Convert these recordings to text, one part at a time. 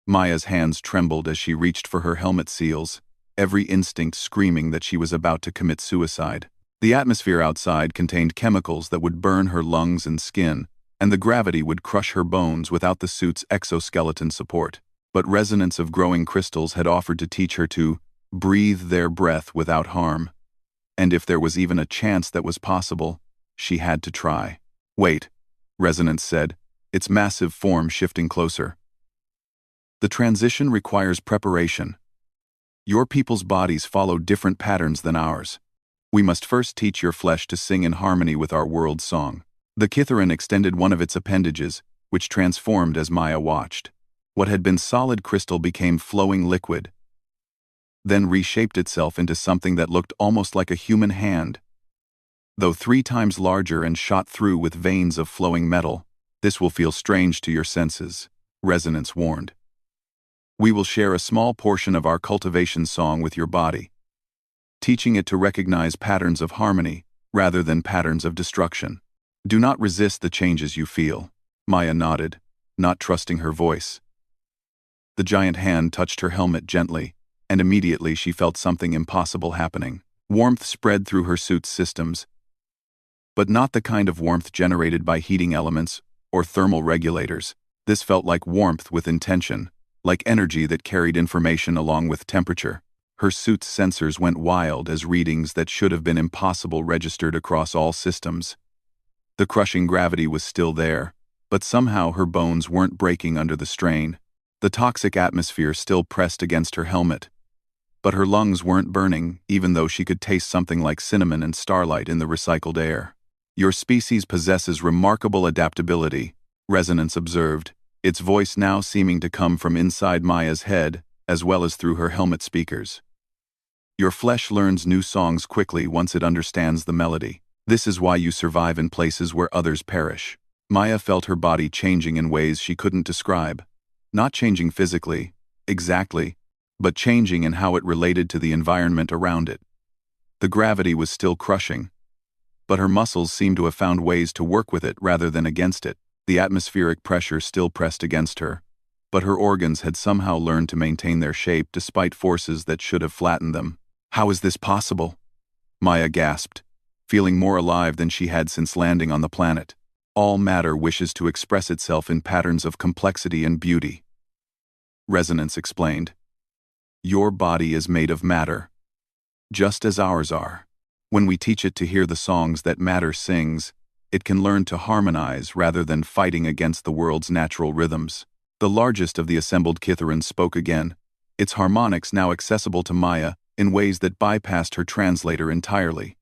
Maya's hands trembled as she reached for her helmet seals, every instinct screaming that she was about to commit suicide. The atmosphere outside contained chemicals that would burn her lungs and skin, and the gravity would crush her bones without the suit's exoskeleton support. But resonance of growing crystals had offered to teach her to breathe their breath without harm. And if there was even a chance that was possible, she had to try. Wait, Resonance said, its massive form shifting closer. The transition requires preparation. Your people's bodies follow different patterns than ours. We must first teach your flesh to sing in harmony with our world's song. The Kithaeron extended one of its appendages, which transformed as Maya watched. What had been solid crystal became flowing liquid, then reshaped itself into something that looked almost like a human hand. Though 3 times larger and shot through with veins of flowing metal, this will feel strange to your senses, Resonance warned. We will share a small portion of our cultivation song with your body, teaching it to recognize patterns of harmony rather than patterns of destruction. Do not resist the changes you feel. Maya nodded, not trusting her voice. The giant hand touched her helmet gently, and immediately she felt something impossible happening. Warmth spread through her suit's systems, but not the kind of warmth generated by heating elements or thermal regulators. This felt like warmth with intention, like energy that carried information along with temperature. Her suit's sensors went wild as readings that should have been impossible registered across all systems. The crushing gravity was still there, but somehow her bones weren't breaking under the strain. The toxic atmosphere still pressed against her helmet, but her lungs weren't burning, even though she could taste something like cinnamon and starlight in the recycled air. Your species possesses remarkable adaptability, Resonance observed, its voice now seeming to come from inside Maya's head, as well as through her helmet speakers. Your flesh learns new songs quickly once it understands the melody. This is why you survive in places where others perish. Maya felt her body changing in ways she couldn't describe. Not changing physically, exactly, but changing in how it related to the environment around it. The gravity was still crushing, but her muscles seemed to have found ways to work with it rather than against it. The atmospheric pressure still pressed against her, but her organs had somehow learned to maintain their shape despite forces that should have flattened them. How is this possible? Maya gasped, feeling more alive than she had since landing on the planet. All matter wishes to express itself in patterns of complexity and beauty, Resonance explained. Your body is made of matter, just as ours are. When we teach it to hear the songs that matter sings, it can learn to harmonize rather than fighting against the world's natural rhythms. The largest of the assembled Kithaeron spoke again, its harmonics now accessible to Maya in ways that bypassed her translator entirely.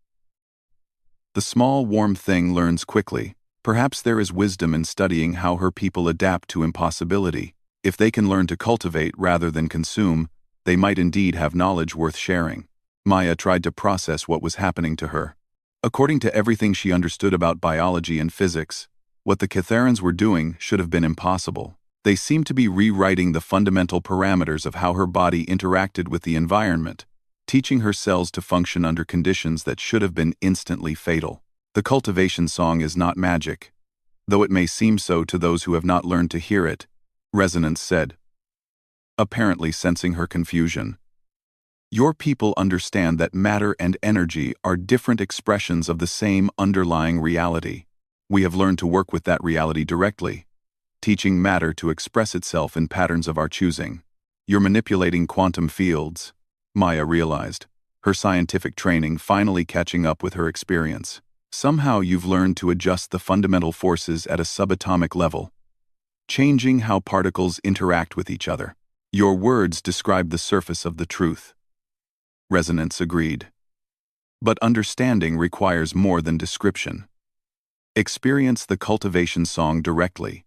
The small, warm thing learns quickly. Perhaps there is wisdom in studying how her people adapt to impossibility. If they can learn to cultivate rather than consume, they might indeed have knowledge worth sharing. Maya tried to process what was happening to her. According to everything she understood about biology and physics, what the Kithaerons were doing should have been impossible. They seemed to be rewriting the fundamental parameters of how her body interacted with the environment, teaching her cells to function under conditions that should have been instantly fatal. The cultivation song is not magic, though it may seem so to those who have not learned to hear it, Resonance said, apparently sensing her confusion. Your people understand that matter and energy are different expressions of the same underlying reality. We have learned to work with that reality directly, teaching matter to express itself in patterns of our choosing. You're manipulating quantum fields, Maya realized, her scientific training finally catching up with her experience. Somehow you've learned to adjust the fundamental forces at a subatomic level, changing how particles interact with each other. Your words describe the surface of the truth, Resonance agreed. But understanding requires more than description. Experience the cultivation song directly,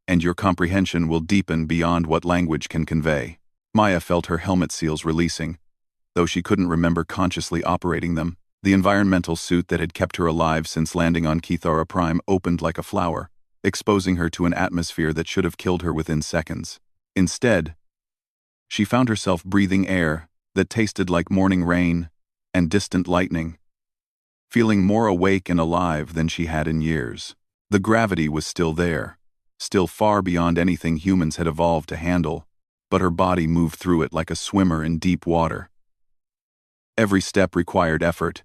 and your comprehension will deepen beyond what language can convey. Maya felt her helmet seals releasing, though she couldn't remember consciously operating them. The environmental suit that had kept her alive since landing on Kithara Prime opened like a flower, exposing her to an atmosphere that should have killed her within seconds. Instead, she found herself breathing air that tasted like morning rain and distant lightning, feeling more awake and alive than she had in years. The gravity was still there, still far beyond anything humans had evolved to handle, but her body moved through it like a swimmer in deep water. Every step required effort,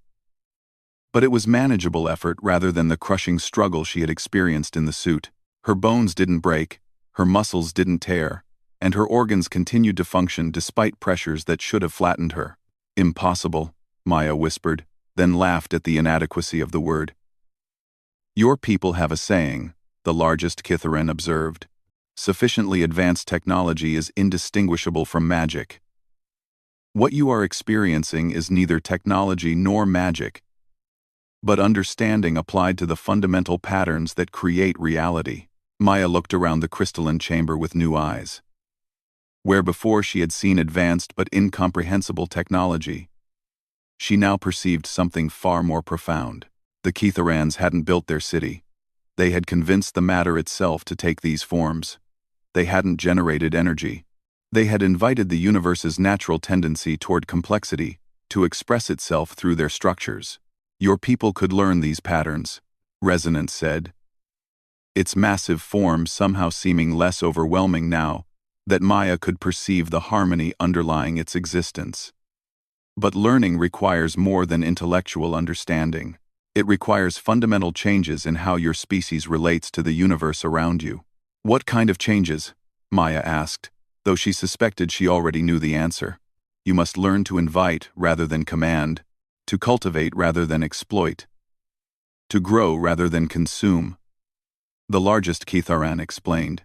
but it was manageable effort rather than the crushing struggle she had experienced in the suit. Her bones didn't break, her muscles didn't tear, and her organs continued to function despite pressures that should have flattened her. "Impossible," Maya whispered, then laughed at the inadequacy of the word. "Your people have a saying," the largest Kitharan observed. "Sufficiently advanced technology is indistinguishable from magic. What you are experiencing is neither technology nor magic, but understanding applied to the fundamental patterns that create reality." Maya looked around the crystalline chamber with new eyes. Where before she had seen advanced but incomprehensible technology, she now perceived something far more profound. The Kitharans hadn't built their city. They had convinced the matter itself to take these forms. They hadn't generated energy. They had invited the universe's natural tendency toward complexity to express itself through their structures. "Your people could learn these patterns," Resonance said, its massive form somehow seeming less overwhelming now that Maya could perceive the harmony underlying its existence. "But learning requires more than intellectual understanding. It requires fundamental changes in how your species relates to the universe around you." "What kind of changes?" Maya asked, though she suspected she already knew the answer. "You must learn to invite rather than command, to cultivate rather than exploit, to grow rather than consume," the largest Kitharan explained.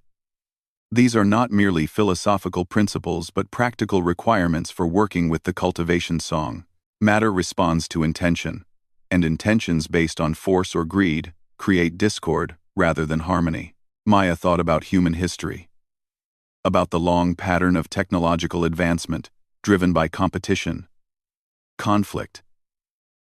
"These are not merely philosophical principles but practical requirements for working with the cultivation song. Matter responds to intention, and intentions based on force or greed create discord rather than harmony." Maya thought about human history, about the long pattern of technological advancement driven by competition, conflict,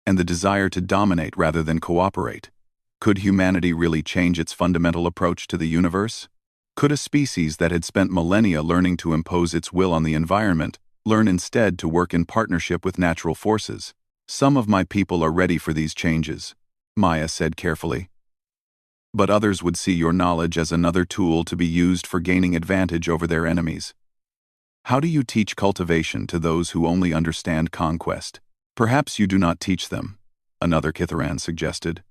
and the desire to dominate rather than cooperate. Could humanity really change its fundamental approach to the universe? Could a species that had spent millennia learning to impose its will on the environment learn instead to work in partnership with natural forces? "Some of my people are ready for these changes," Maya said carefully. "But others would see your knowledge as another tool to be used for gaining advantage over their enemies. How do you teach cultivation to those who only understand conquest?" "Perhaps you do not teach them," another Kitharan suggested.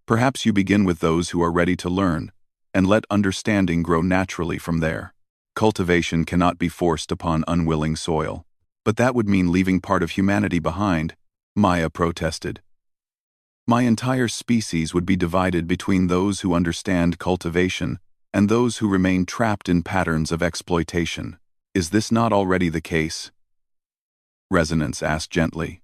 "Perhaps you begin with those who are ready to learn, and let understanding grow naturally from there. Cultivation cannot be forced upon unwilling soil." "But that would mean leaving part of humanity behind," Maya protested. "My entire species would be divided between those who understand cultivation and those who remain trapped in patterns of exploitation. Is this not already the case?" Resonance asked gently.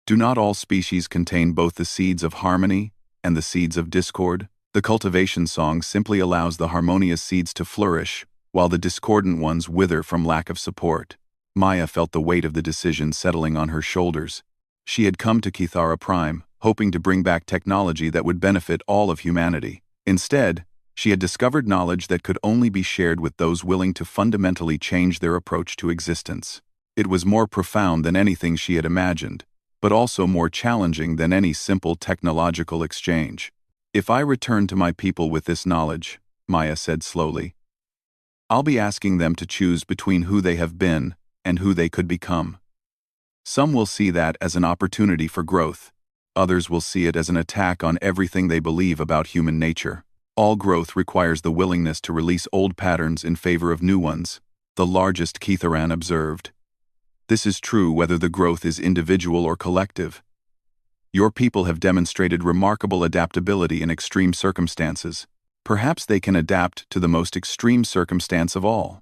"Do not all species contain both the seeds of harmony and the seeds of discord? The cultivation song simply allows the harmonious seeds to flourish, while the discordant ones wither from lack of support." Maya felt the weight of the decision settling on her shoulders. She had come to Kithara Prime, hoping to bring back technology that would benefit all of humanity. Instead, she had discovered knowledge that could only be shared with those willing to fundamentally change their approach to existence. It was more profound than anything she had imagined, but also more challenging than any simple technological exchange. "If I return to my people with this knowledge," Maya said slowly, "I'll be asking them to choose between who they have been and who they could become. Some will see that as an opportunity for growth. Others will see it as an attack on everything they believe about human nature. All growth requires the willingness to release old patterns in favor of new ones," the largest Kitharan observed. "This is true whether the growth is individual or collective. Your people have demonstrated remarkable adaptability in extreme circumstances. Perhaps they can adapt to the most extreme circumstance of all: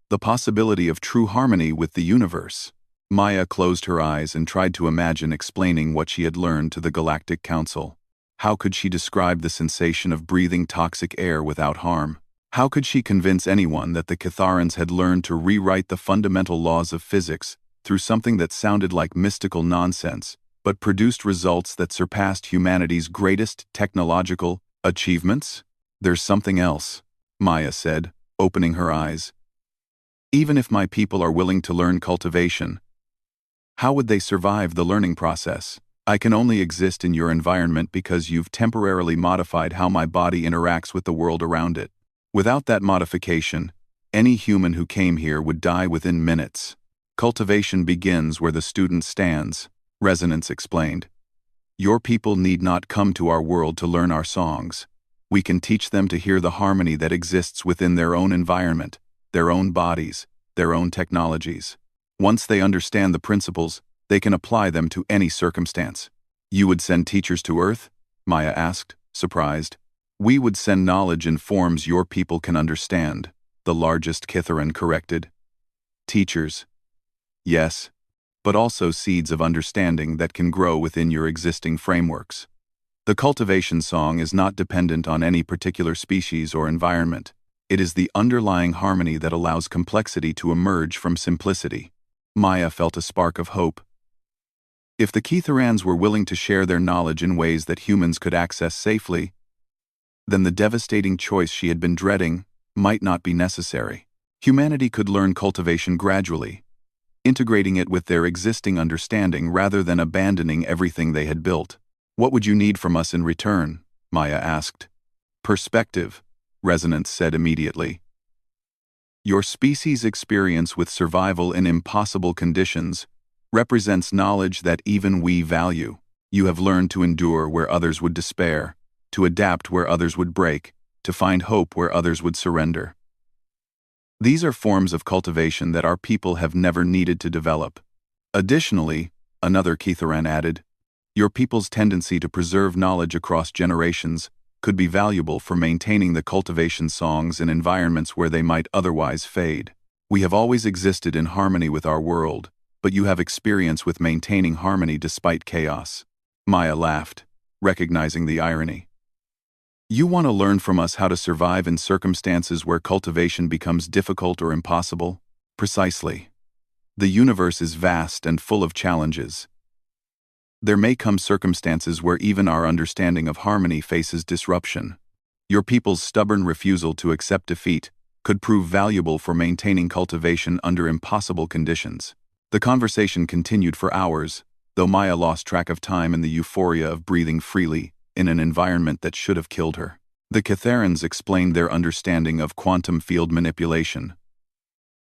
the possibility of true harmony with the universe." Maya closed her eyes and tried to imagine explaining what she had learned to the Galactic Council. How could she describe the sensation of breathing toxic air without harm? How could she convince anyone that the Kitharans had learned to rewrite the fundamental laws of physics through something that sounded like mystical nonsense, but produced results that surpassed humanity's greatest technological achievements? "There's something else," Maya said, opening her eyes. "Even if my people are willing to learn cultivation, how would they survive the learning process? I can only exist in your environment because you've temporarily modified how my body interacts with the world around it. Without that modification, Any human who came here would die within minutes. Cultivation begins where the student stands, Resonance explained. Your people need not come to our world to learn our songs. We can teach them to hear the harmony that exists within their own environment, their own bodies, their own technologies. Once they understand the principles, they can apply them to any circumstance. You would send teachers to Earth? Maya asked, surprised. We would send knowledge in forms your people can understand, the largest Kitharan corrected. Teachers. Yes, but also seeds of understanding that can grow within your existing frameworks. The cultivation song is not dependent on any particular species or environment. It is the underlying harmony that allows complexity to emerge from simplicity. Maya felt a spark of hope. If the Kitharans were willing to share their knowledge in ways that humans could access safely, then the devastating choice she had been dreading might not be necessary. Humanity could learn cultivation gradually, integrating it with their existing understanding rather than abandoning everything they had built. What would you need from us in return? Maya asked. Perspective, Resonance said immediately. Your species' experience with survival in impossible conditions represents knowledge that even we value. You have learned to endure where others would despair, to adapt where others would break, to find hope where others would surrender. These are forms of cultivation that our people have never needed to develop. Additionally, another Kitharan added, your people's tendency to preserve knowledge across generations could be valuable for maintaining the cultivation songs in environments where they might otherwise fade. We have always existed in harmony with our world, but you have experience with maintaining harmony despite chaos. Maya laughed, recognizing the irony. You want to learn from us how to survive in circumstances where cultivation becomes difficult or impossible? Precisely. The universe is vast and full of challenges. There may come circumstances where even our understanding of harmony faces disruption. Your people's stubborn refusal to accept defeat could prove valuable for maintaining cultivation under impossible conditions. The conversation continued for hours, though Maya lost track of time in the euphoria of breathing freely in an environment that should have killed her. The Kitharans explained their understanding of quantum field manipulation,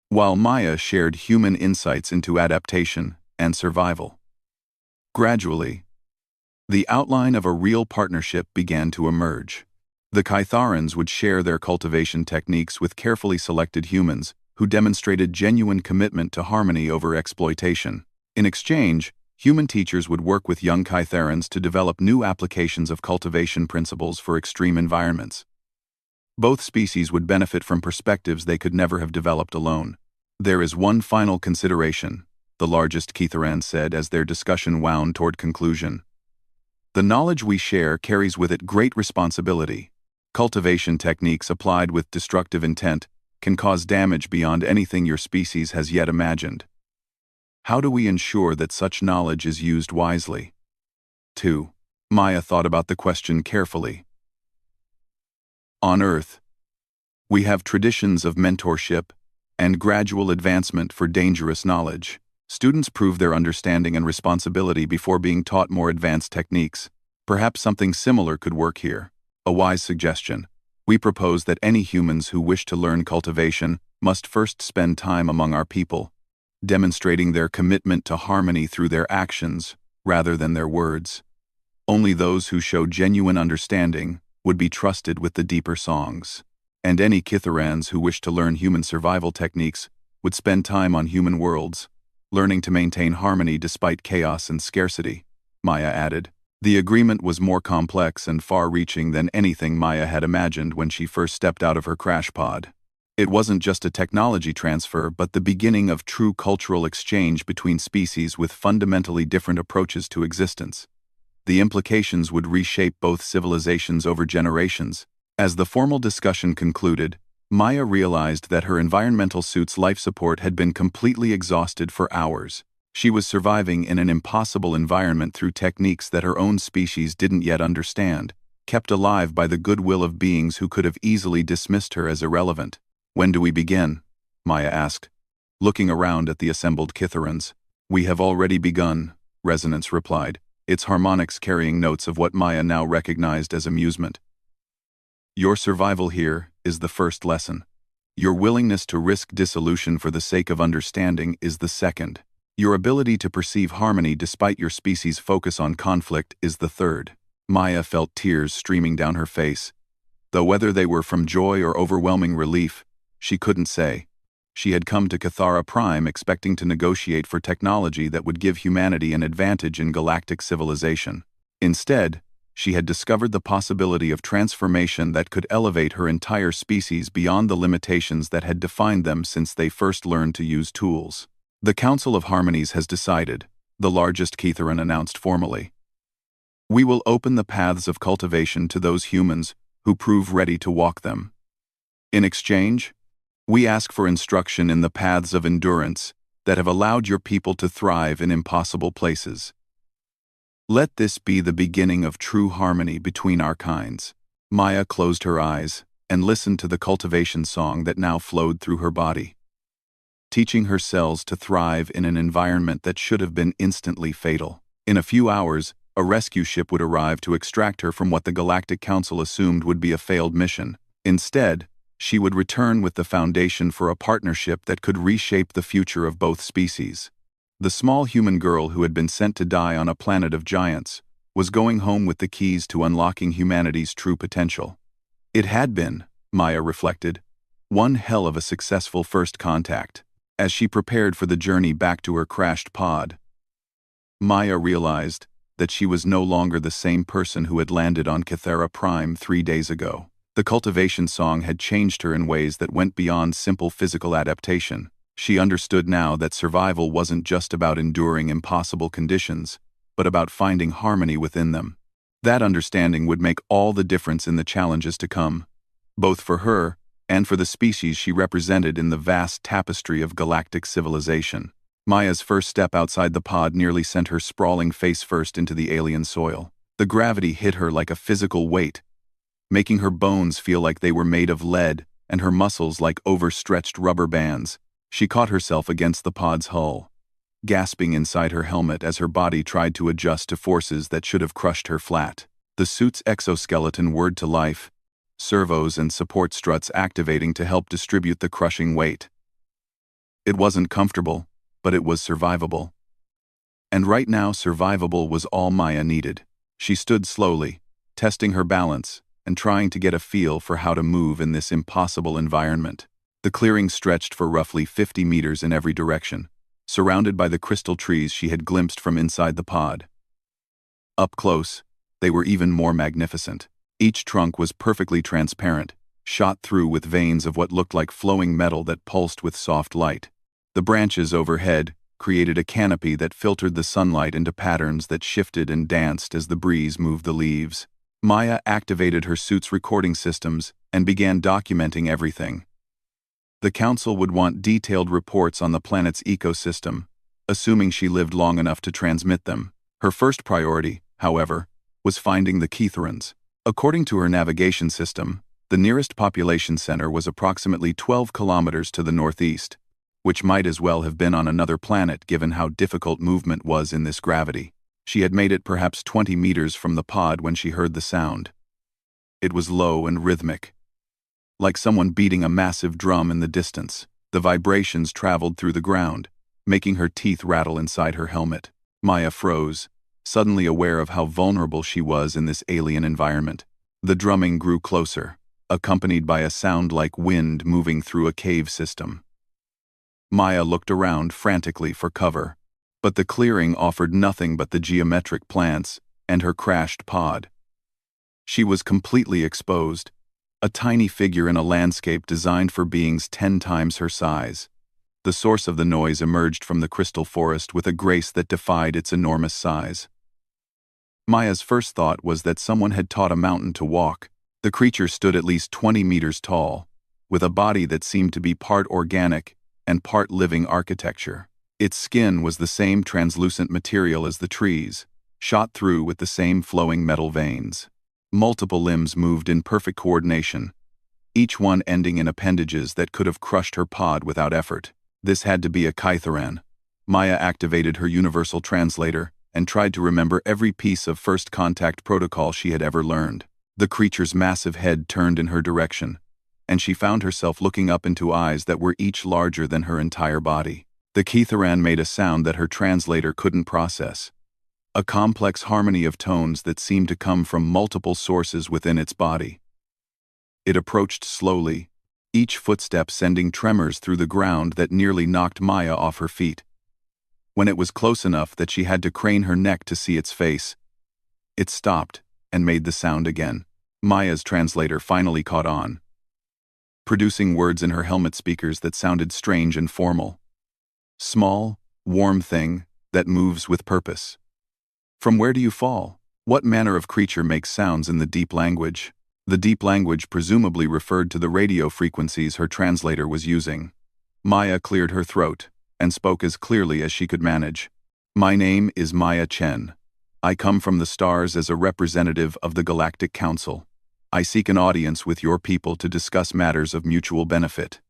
while Maya shared human insights into adaptation and survival. Gradually, the outline of a real partnership began to emerge. The Kitharans would share their cultivation techniques with carefully selected humans who demonstrated genuine commitment to harmony over exploitation. In exchange, human teachers would work with young Kitharans to develop new applications of cultivation principles for extreme environments. Both species would benefit from perspectives they could never have developed alone. There is one final consideration, the largest Kitharan said as their discussion wound toward conclusion. The knowledge we share carries with it great responsibility. Cultivation techniques applied with destructive intent can cause damage beyond anything your species has yet imagined. How do we ensure that such knowledge is used wisely? 2. Maya thought about the question carefully. On Earth, we have traditions of mentorship and gradual advancement for dangerous knowledge. Students prove their understanding and responsibility before being taught more advanced techniques. Perhaps something similar could work here. A wise suggestion. We propose that any humans who wish to learn cultivation must first spend time among our people, demonstrating their commitment to harmony through their actions rather than their words. Only those who show genuine understanding would be trusted with the deeper songs. And any Kitharans who wish to learn human survival techniques would spend time on human worlds, learning to maintain harmony despite chaos and scarcity, Maya added. The agreement was more complex and far-reaching than anything Maya had imagined when she first stepped out of her crash pod. It wasn't just a technology transfer, but the beginning of true cultural exchange between species with fundamentally different approaches to existence. The implications would reshape both civilizations over generations. As the formal discussion concluded, Maya realized that her environmental suit's life support had been completely exhausted for hours. She was surviving in an impossible environment through techniques that her own species didn't yet understand, kept alive by the goodwill of beings who could have easily dismissed her as irrelevant. When do we begin? Maya asked, looking around at the assembled Kitharans. We have already begun, Resonance replied, its harmonics carrying notes of what Maya now recognized as amusement. Your survival here is the first lesson. Your willingness to risk dissolution for the sake of understanding is the second. Your ability to perceive harmony despite your species' focus on conflict is the third. Maya felt tears streaming down her face, though whether they were from joy or overwhelming relief, she couldn't say. She had come to Cathara Prime expecting to negotiate for technology that would give humanity an advantage in galactic civilization. Instead, she had discovered the possibility of transformation that could elevate her entire species beyond the limitations that had defined them since they first learned to use tools. The Council of Harmonies has decided, the largest Ketheran announced formally. We will open the paths of cultivation to those humans who prove ready to walk them. In exchange, we ask for instruction in the paths of endurance that have allowed your people to thrive in impossible places. Let this be the beginning of true harmony between our kinds. Maya closed her eyes and listened to the cultivation song that now flowed through her body, teaching her cells to thrive in an environment that should have been instantly fatal. In a few hours, a rescue ship would arrive to extract her from what the Galactic Council assumed would be a failed mission. Instead, she would return with the foundation for a partnership that could reshape the future of both species. The small human girl who had been sent to die on a planet of giants was going home with the keys to unlocking humanity's true potential. It had been, Maya reflected, one hell of a successful first contact. As she prepared for the journey back to her crashed pod, Maya realized that she was no longer the same person who had landed on Cathara Prime 3 days ago. The cultivation song had changed her in ways that went beyond simple physical adaptation. She understood now that survival wasn't just about enduring impossible conditions, but about finding harmony within them. That understanding would make all the difference in the challenges to come, both for her and for the species she represented in the vast tapestry of galactic civilization. Maya's first step outside the pod nearly sent her sprawling face first into the alien soil. The gravity hit her like a physical weight, making her bones feel like they were made of lead and her muscles like overstretched rubber bands. She caught herself against the pod's hull, gasping inside her helmet as her body tried to adjust to forces that should have crushed her flat. The suit's exoskeleton whirred to life, servos and support struts activating to help distribute the crushing weight. It wasn't comfortable, but it was survivable. And right now, survivable was all Maya needed. She stood slowly, testing her balance and trying to get a feel for how to move in this impossible environment. The clearing stretched for roughly 50 meters in every direction, surrounded by the crystal trees she had glimpsed from inside the pod. Up close, they were even more magnificent. Each trunk was perfectly transparent, shot through with veins of what looked like flowing metal that pulsed with soft light. The branches overhead created a canopy that filtered the sunlight into patterns that shifted and danced as the breeze moved the leaves. Maya activated her suit's recording systems and began documenting everything. The Council would want detailed reports on the planet's ecosystem, assuming she lived long enough to transmit them. Her first priority, however, was finding the Ketherans. According to her navigation system, the nearest population center was approximately 12 kilometers to the northeast, which might as well have been on another planet given how difficult movement was in this gravity. She had made it perhaps 20 meters from the pod when she heard the sound. It was low and rhythmic, like someone beating a massive drum in the distance. The vibrations traveled through the ground, making her teeth rattle inside her helmet. Maya froze, suddenly aware of how vulnerable she was in this alien environment. The drumming grew closer, accompanied by a sound like wind moving through a cave system. Maya looked around frantically for cover, but the clearing offered nothing but the geometric plants and her crashed pod. She was completely exposed, a tiny figure in a landscape designed for beings 10 times her size. The source of the noise emerged from the crystal forest with a grace that defied its enormous size. Maya's first thought was that someone had taught a mountain to walk. The creature stood at least 20 meters tall, with a body that seemed to be part organic and part living architecture. Its skin was the same translucent material as the trees, shot through with the same flowing metal veins. Multiple limbs moved in perfect coordination, each one ending in appendages that could have crushed her pod without effort. This had to be a Kytheran. Maya activated her universal translator and tried to remember every piece of first contact protocol she had ever learned. The creature's massive head turned in her direction, and she found herself looking up into eyes that were each larger than her entire body. The Kitharan made a sound that her translator couldn't process. A complex harmony of tones that seemed to come from multiple sources within its body. It approached slowly, each footstep sending tremors through the ground that nearly knocked Maya off her feet. When it was close enough that she had to crane her neck to see its face, it stopped and made the sound again. Maya's translator finally caught on, producing words in her helmet speakers that sounded strange and formal. Small, warm thing that moves with purpose. From where do you fall? What manner of creature makes sounds in the deep language? The deep language presumably referred to the radio frequencies her translator was using. Maya cleared her throat and spoke as clearly as she could manage. My name is Maya Chen. I come from the stars as a representative of the Galactic Council. I seek an audience with your people to discuss matters of mutual benefit.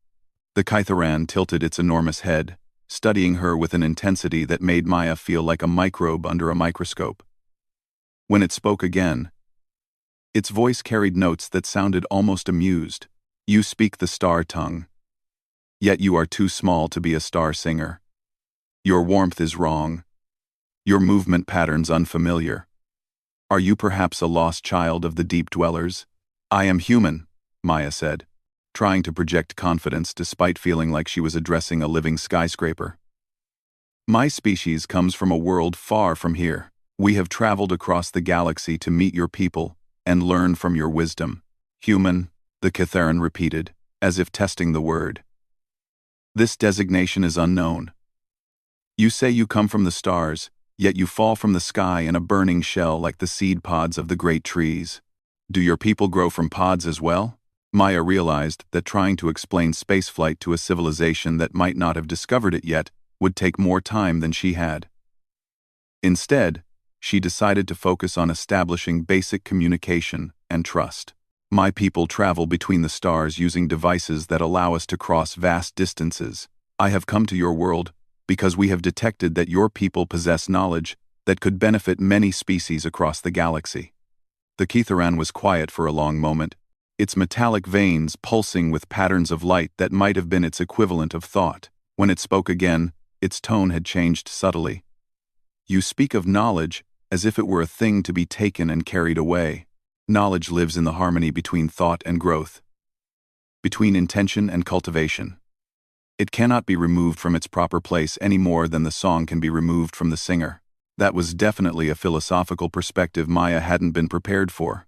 The Kitharan tilted its enormous head, studying her with an intensity that made Maya feel like a microbe under a microscope. When it spoke again, its voice carried notes that sounded almost amused. You speak the star tongue. Yet you are too small to be a star singer. Your warmth is wrong. Your movement patterns unfamiliar. Are you perhaps a lost child of the deep dwellers? I am human, Maya said, trying to project confidence despite feeling like she was addressing a living skyscraper. My species comes from a world far from here. We have traveled across the galaxy to meet your people and learn from your wisdom. Human, the Kitharan repeated, as if testing the word. This designation is unknown. You say you come from the stars, yet you fall from the sky in a burning shell like the seed pods of the great trees. Do your people grow from pods as well? Maya realized that trying to explain spaceflight to a civilization that might not have discovered it yet would take more time than she had. Instead, she decided to focus on establishing basic communication and trust. My people travel between the stars using devices that allow us to cross vast distances. I have come to your world because we have detected that your people possess knowledge that could benefit many species across the galaxy. The Kitharan was quiet for a long moment, its metallic veins pulsing with patterns of light that might have been its equivalent of thought. When it spoke again, its tone had changed subtly. You speak of knowledge as if it were a thing to be taken and carried away. Knowledge lives in the harmony between thought and growth, between intention and cultivation. It cannot be removed from its proper place any more than the song can be removed from the singer. That was definitely a philosophical perspective Maya hadn't been prepared for.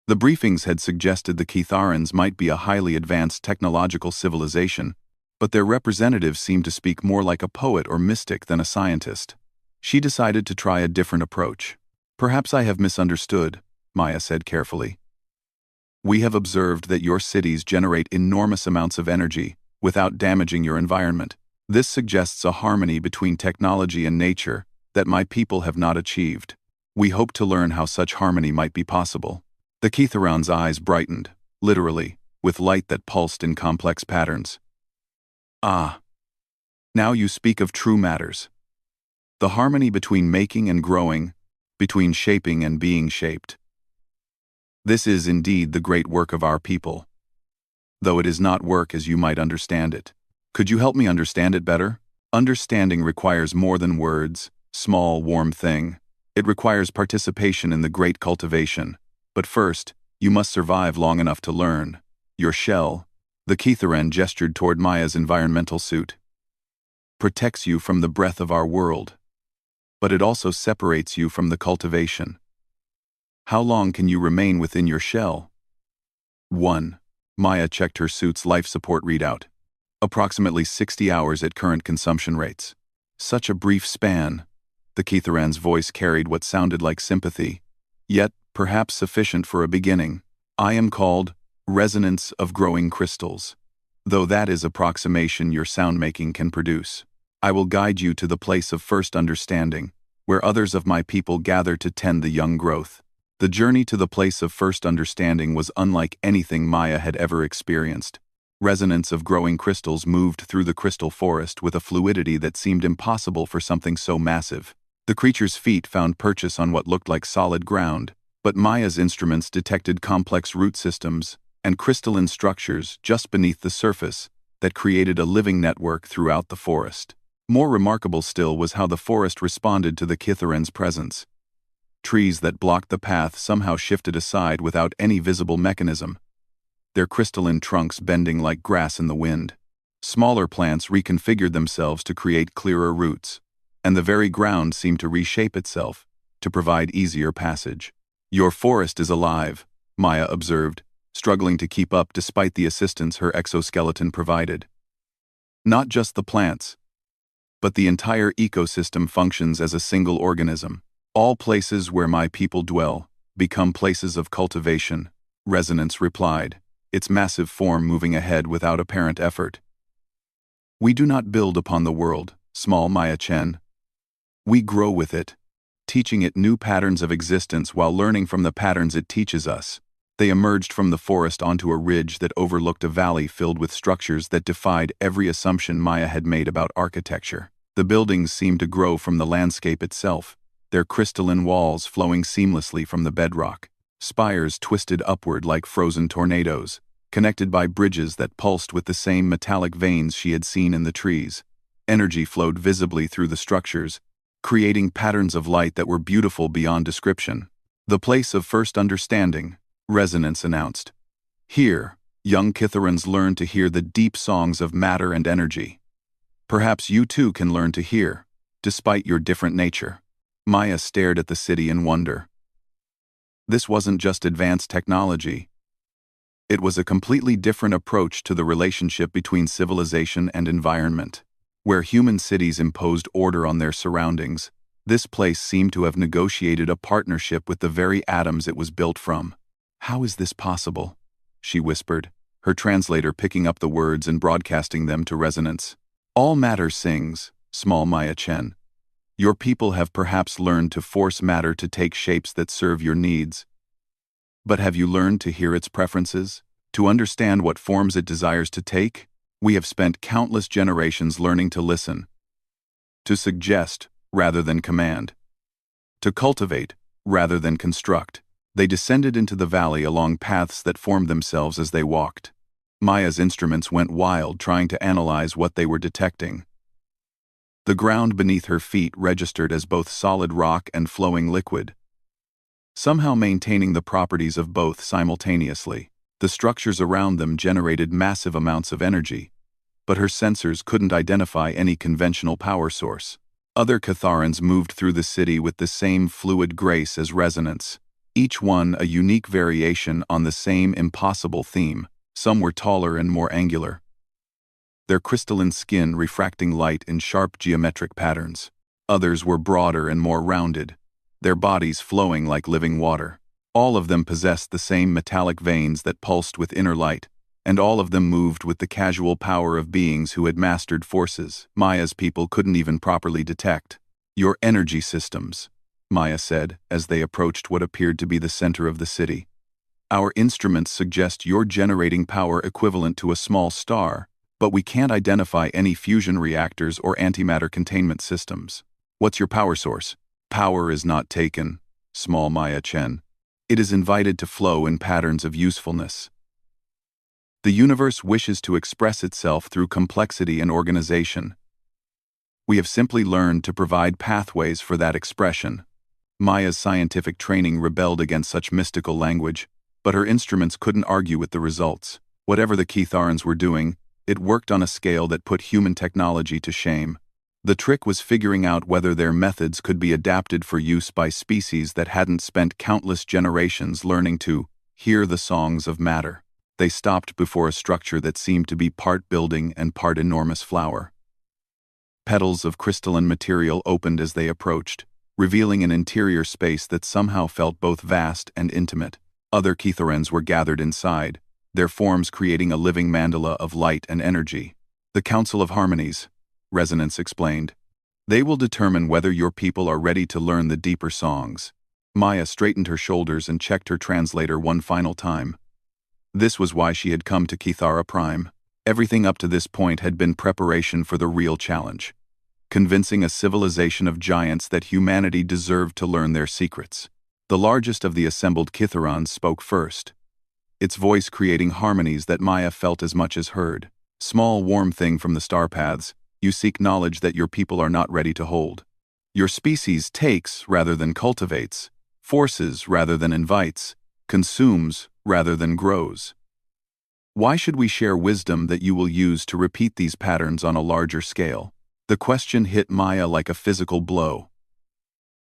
The briefings had suggested the Kitharans might be a highly advanced technological civilization, but their representatives seemed to speak more like a poet or mystic than a scientist. She decided to try a different approach. Perhaps I have misunderstood, Maya said carefully. We have observed that your cities generate enormous amounts of energy without damaging your environment. This suggests a harmony between technology and nature that my people have not achieved. We hope to learn how such harmony might be possible. The Kitharan's eyes brightened, literally, with light that pulsed in complex patterns. Ah. Now you speak of true matters. The harmony between making and growing, between shaping and being shaped. This is indeed the great work of our people. Though it is not work as you might understand it. Could you help me understand it better? Understanding requires more than words, small, warm thing. It requires participation in the great cultivation. But first, you must survive long enough to learn. Your shell, the Kitharan gestured toward Maya's environmental suit, protects you from the breath of our world. But it also separates you from the cultivation. How long can you remain within your shell? 1. Maya checked her suit's life support readout. Approximately 60 hours at current consumption rates. Such a brief span. The Kitharan's voice carried what sounded like sympathy, yet perhaps sufficient for a beginning. I am called resonance of growing crystals. Though that is approximation your sound-making can produce. I will guide you to the place of first understanding, where others of my people gather to tend the young growth. The journey to the place of first understanding was unlike anything Maya had ever experienced. Resonance of growing crystals moved through the crystal forest with a fluidity that seemed impossible for something so massive. The creature's feet found purchase on what looked like solid ground, but Maya's instruments detected complex root systems, and crystalline structures just beneath the surface that created a living network throughout the forest. More remarkable still was how the forest responded to the Kitharen's presence. Trees that blocked the path somehow shifted aside without any visible mechanism, their crystalline trunks bending like grass in the wind. Smaller plants reconfigured themselves to create clearer roots, and the very ground seemed to reshape itself to provide easier passage. "Your forest is alive," Maya observed, struggling to keep up despite the assistance her exoskeleton provided. "Not just the plants, but the entire ecosystem functions as a single organism. All places where my people dwell become places of cultivation," Resonance replied, its massive form moving ahead without apparent effort. "We do not build upon the world, small Maya Chen. We grow with it, teaching it new patterns of existence while learning from the patterns it teaches us." They emerged from the forest onto a ridge that overlooked a valley filled with structures that defied every assumption Maya had made about architecture. The buildings seemed to grow from the landscape itself, their crystalline walls flowing seamlessly from the bedrock. Spires twisted upward like frozen tornadoes, connected by bridges that pulsed with the same metallic veins she had seen in the trees. Energy flowed visibly through the structures, creating patterns of light that were beautiful beyond description. "The place of first understanding," Resonance announced. "Here, young Kitharans learn to hear the deep songs of matter and energy. Perhaps you too can learn to hear, despite your different nature." Maya stared at the city in wonder. This wasn't just advanced technology. It was a completely different approach to the relationship between civilization and environment. Where human cities imposed order on their surroundings, this place seemed to have negotiated a partnership with the very atoms it was built from. "How is this possible?" she whispered, her translator picking up the words and broadcasting them to Resonance. "All matter sings, small Maya Chen. Your people have perhaps learned to force matter to take shapes that serve your needs. But have you learned to hear its preferences, to understand what forms it desires to take? We have spent countless generations learning to listen, to suggest rather than command, to cultivate rather than construct." They descended into the valley along paths that formed themselves as they walked. Maya's instruments went wild trying to analyze what they were detecting. The ground beneath her feet registered as both solid rock and flowing liquid, somehow maintaining the properties of both simultaneously. The structures around them generated massive amounts of energy, but her sensors couldn't identify any conventional power source. Other Kitharans moved through the city with the same fluid grace as Resonance, each one a unique variation on the same impossible theme. Some were taller and more angular, their crystalline skin refracting light in sharp geometric patterns. Others were broader and more rounded, their bodies flowing like living water. All of them possessed the same metallic veins that pulsed with inner light, and all of them moved with the casual power of beings who had mastered forces Maya's people couldn't even properly detect. "Your energy systems," Maya said as they approached what appeared to be the center of the city. "Our instruments suggest you're generating power equivalent to a small star, but we can't identify any fusion reactors or antimatter containment systems. What's your power source?" "Power is not taken, small Maya Chen. It is invited to flow in patterns of usefulness. The universe wishes to express itself through complexity and organization. We have simply learned to provide pathways for that expression." Maya's scientific training rebelled against such mystical language, but her instruments couldn't argue with the results. Whatever the Kitharans were doing, it worked on a scale that put human technology to shame. The trick was figuring out whether their methods could be adapted for use by species that hadn't spent countless generations learning to hear the songs of matter. They stopped before a structure that seemed to be part building and part enormous flower. Petals of crystalline material opened as they approached, revealing an interior space that somehow felt both vast and intimate. Other Kitharans were gathered inside, their forms creating a living mandala of light and energy. "The Council of Harmonies," Resonance explained. "They will determine whether your people are ready to learn the deeper songs." Maya straightened her shoulders and checked her translator one final time. This was why she had come to Kithara Prime. Everything up to this point had been preparation for the real challenge, convincing a civilization of giants that humanity deserved to learn their secrets. The largest of the assembled Kitharans spoke first. its voice creating harmonies that Maya felt as much as heard. Small warm thing from the star paths, you seek knowledge that your people are not ready to hold. Your species takes rather than cultivates, forces rather than invites, consumes rather than grows. Why should we share wisdom that you will use to repeat these patterns on a larger scale? The question hit Maya like a physical blow.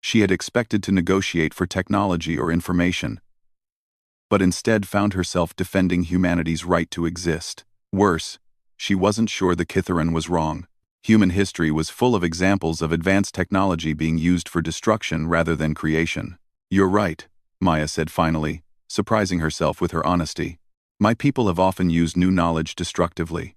She had expected to negotiate for technology or information, but instead found herself defending humanity's right to exist. Worse, she wasn't sure the Kitharan was wrong. Human history was full of examples of advanced technology being used for destruction rather than creation. You're right, Maya said finally, surprising herself with her honesty. My people have often used new knowledge destructively.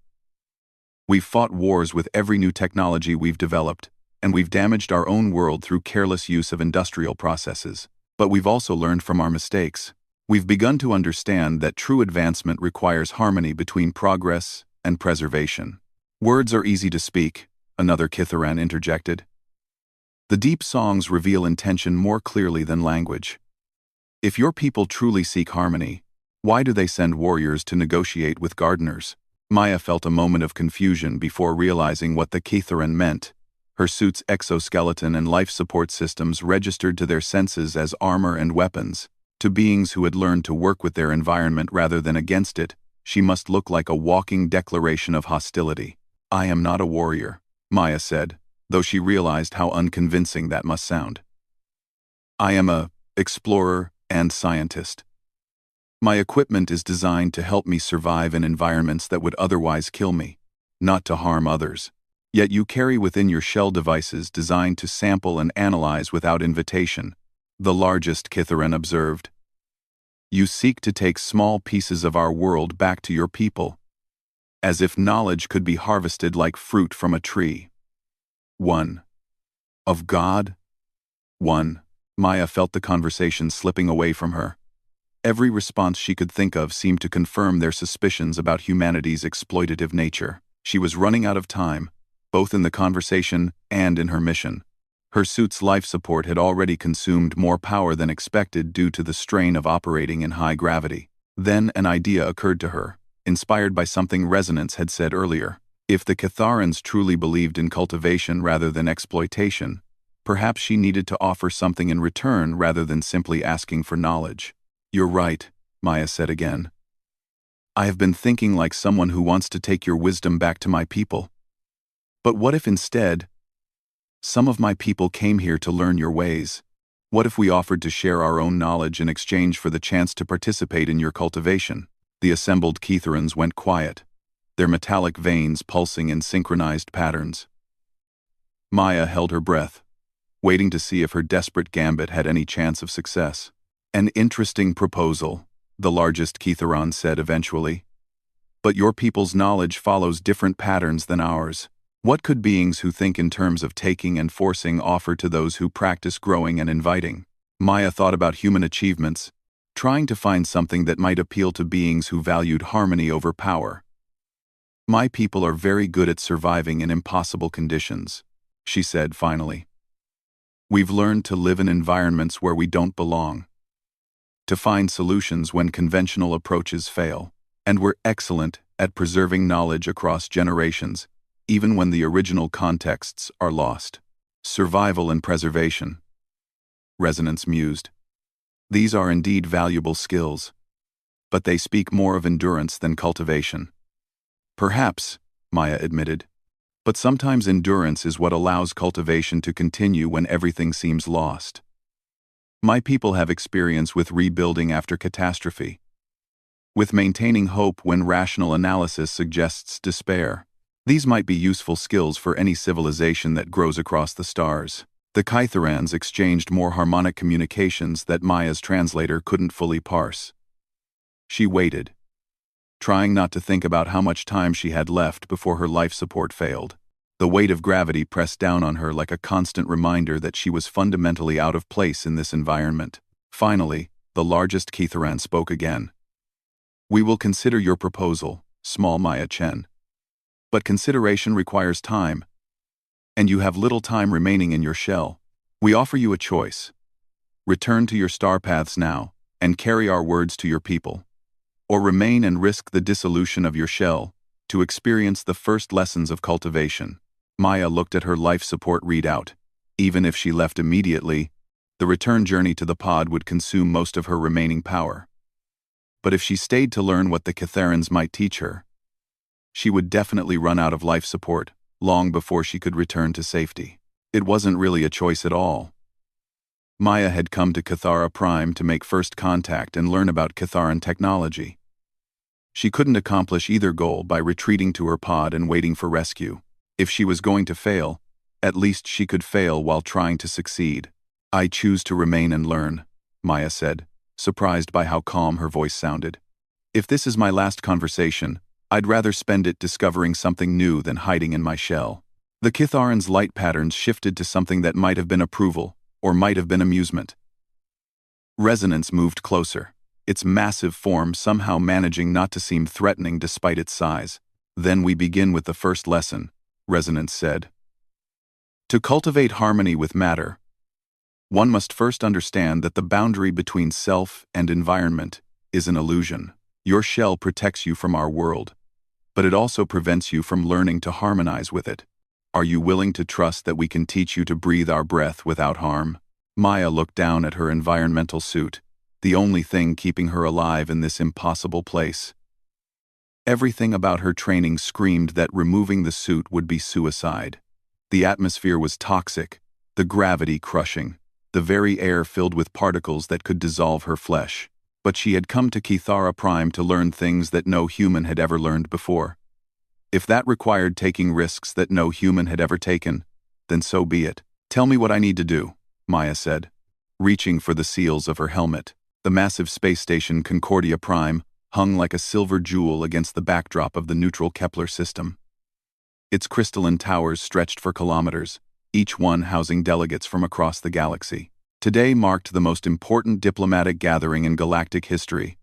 We've fought wars with every new technology we've developed, and we've damaged our own world through careless use of industrial processes. But we've also learned from our mistakes. We've begun to understand that true advancement requires harmony between progress and preservation. Words are easy to speak, another Kitharan interjected. The deep songs reveal intention more clearly than language. If your people truly seek harmony, why do they send warriors to negotiate with gardeners? Maya felt a moment of confusion before realizing what the Kitharan meant. Her suit's exoskeleton and life support systems registered to their senses as armor and weapons. To beings who had learned to work with their environment rather than against it, she must look like a walking declaration of hostility. I am not a warrior, Maya said, though she realized how unconvincing that must sound. I am a explorer and scientist. My equipment is designed to help me survive in environments that would otherwise kill me, not to harm others. Yet you carry within your shell devices designed to sample and analyze without invitation, the largest Kitharan observed. You seek to take small pieces of our world back to your people, as if knowledge could be harvested like fruit from a tree. One. Of God? One. Maya felt the conversation slipping away from her. Every response she could think of seemed to confirm their suspicions about humanity's exploitative nature. She was running out of time, both in the conversation and in her mission. Her suit's life support had already consumed more power than expected due to the strain of operating in high gravity. Then an idea occurred to her, inspired by something Resonance had said earlier. If the Kitharans truly believed in cultivation rather than exploitation, perhaps she needed to offer something in return rather than simply asking for knowledge. You're right, Maya said again. I have been thinking like someone who wants to take your wisdom back to my people. But what if instead, some of my people came here to learn your ways? What if we offered to share our own knowledge in exchange for the chance to participate in your cultivation? The assembled Kitharans went quiet, their metallic veins pulsing in synchronized patterns. Maya held her breath, waiting to see if her desperate gambit had any chance of success. An interesting proposal, the largest Kitharan said eventually. But your people's knowledge follows different patterns than ours. What could beings who think in terms of taking and forcing offer to those who practice growing and inviting? Maya thought about human achievements, trying to find something that might appeal to beings who valued harmony over power. My people are very good at surviving in impossible conditions, she said finally. We've learned to live in environments where we don't belong, to find solutions when conventional approaches fail, and we're excellent at preserving knowledge across generations, even when the original contexts are lost. Survival and preservation, Resonance mused. These are indeed valuable skills, but they speak more of endurance than cultivation. Perhaps, Maya admitted, but sometimes endurance is what allows cultivation to continue when everything seems lost. My people have experience with rebuilding after catastrophe, with maintaining hope when rational analysis suggests despair. These might be useful skills for any civilization that grows across the stars. The Kitharans exchanged more harmonic communications that Maya's translator couldn't fully parse. She waited, trying not to think about how much time she had left before her life support failed. The weight of gravity pressed down on her like a constant reminder that she was fundamentally out of place in this environment. Finally, the largest Kitharan spoke again. We will consider your proposal, small Maya Chen. But consideration requires time, and you have little time remaining in your shell. We offer you a choice. Return to your star paths now, and carry our words to your people. or remain and risk the dissolution of your shell to experience the first lessons of cultivation. Maya looked at her life support readout. Even if she left immediately, the return journey to the pod would consume most of her remaining power. But if she stayed to learn what the Catharans might teach her, she would definitely run out of life support long before she could return to safety. It wasn't really a choice at all. Maya had come to Cathara Prime to make first contact and learn about Catharan technology. She couldn't accomplish either goal by retreating to her pod and waiting for rescue. If she was going to fail, at least she could fail while trying to succeed. "I choose to remain and learn," Maya said, surprised by how calm her voice sounded. "If this is my last conversation, I'd rather spend it discovering something new than hiding in my shell." The Catharan's light patterns shifted to something that might have been approval, or might have been amusement. Resonance moved closer, its massive form somehow managing not to seem threatening despite its size. "Then we begin with the first lesson," Resonance said. "To cultivate harmony with matter, one must first understand that the boundary between self and environment is an illusion. Your shell protects you from our world, but it also prevents you from learning to harmonize with it. Are you willing to trust that we can teach you to breathe our breath without harm?" Maya looked down at her environmental suit, the only thing keeping her alive in this impossible place. Everything about her training screamed that removing the suit would be suicide. The atmosphere was toxic, the gravity crushing, the very air filled with particles that could dissolve her flesh. But she had come to Cathara Prime to learn things that no human had ever learned before. If that required taking risks that no human had ever taken, then so be it. "Tell me what I need to do," Maya said, reaching for the seals of her helmet. The massive space station Concordia Prime hung like a silver jewel against the backdrop of the neutral Kepler system. Its crystalline towers stretched for kilometers, each one housing delegates from across the galaxy. Today marked the most important diplomatic gathering in galactic history,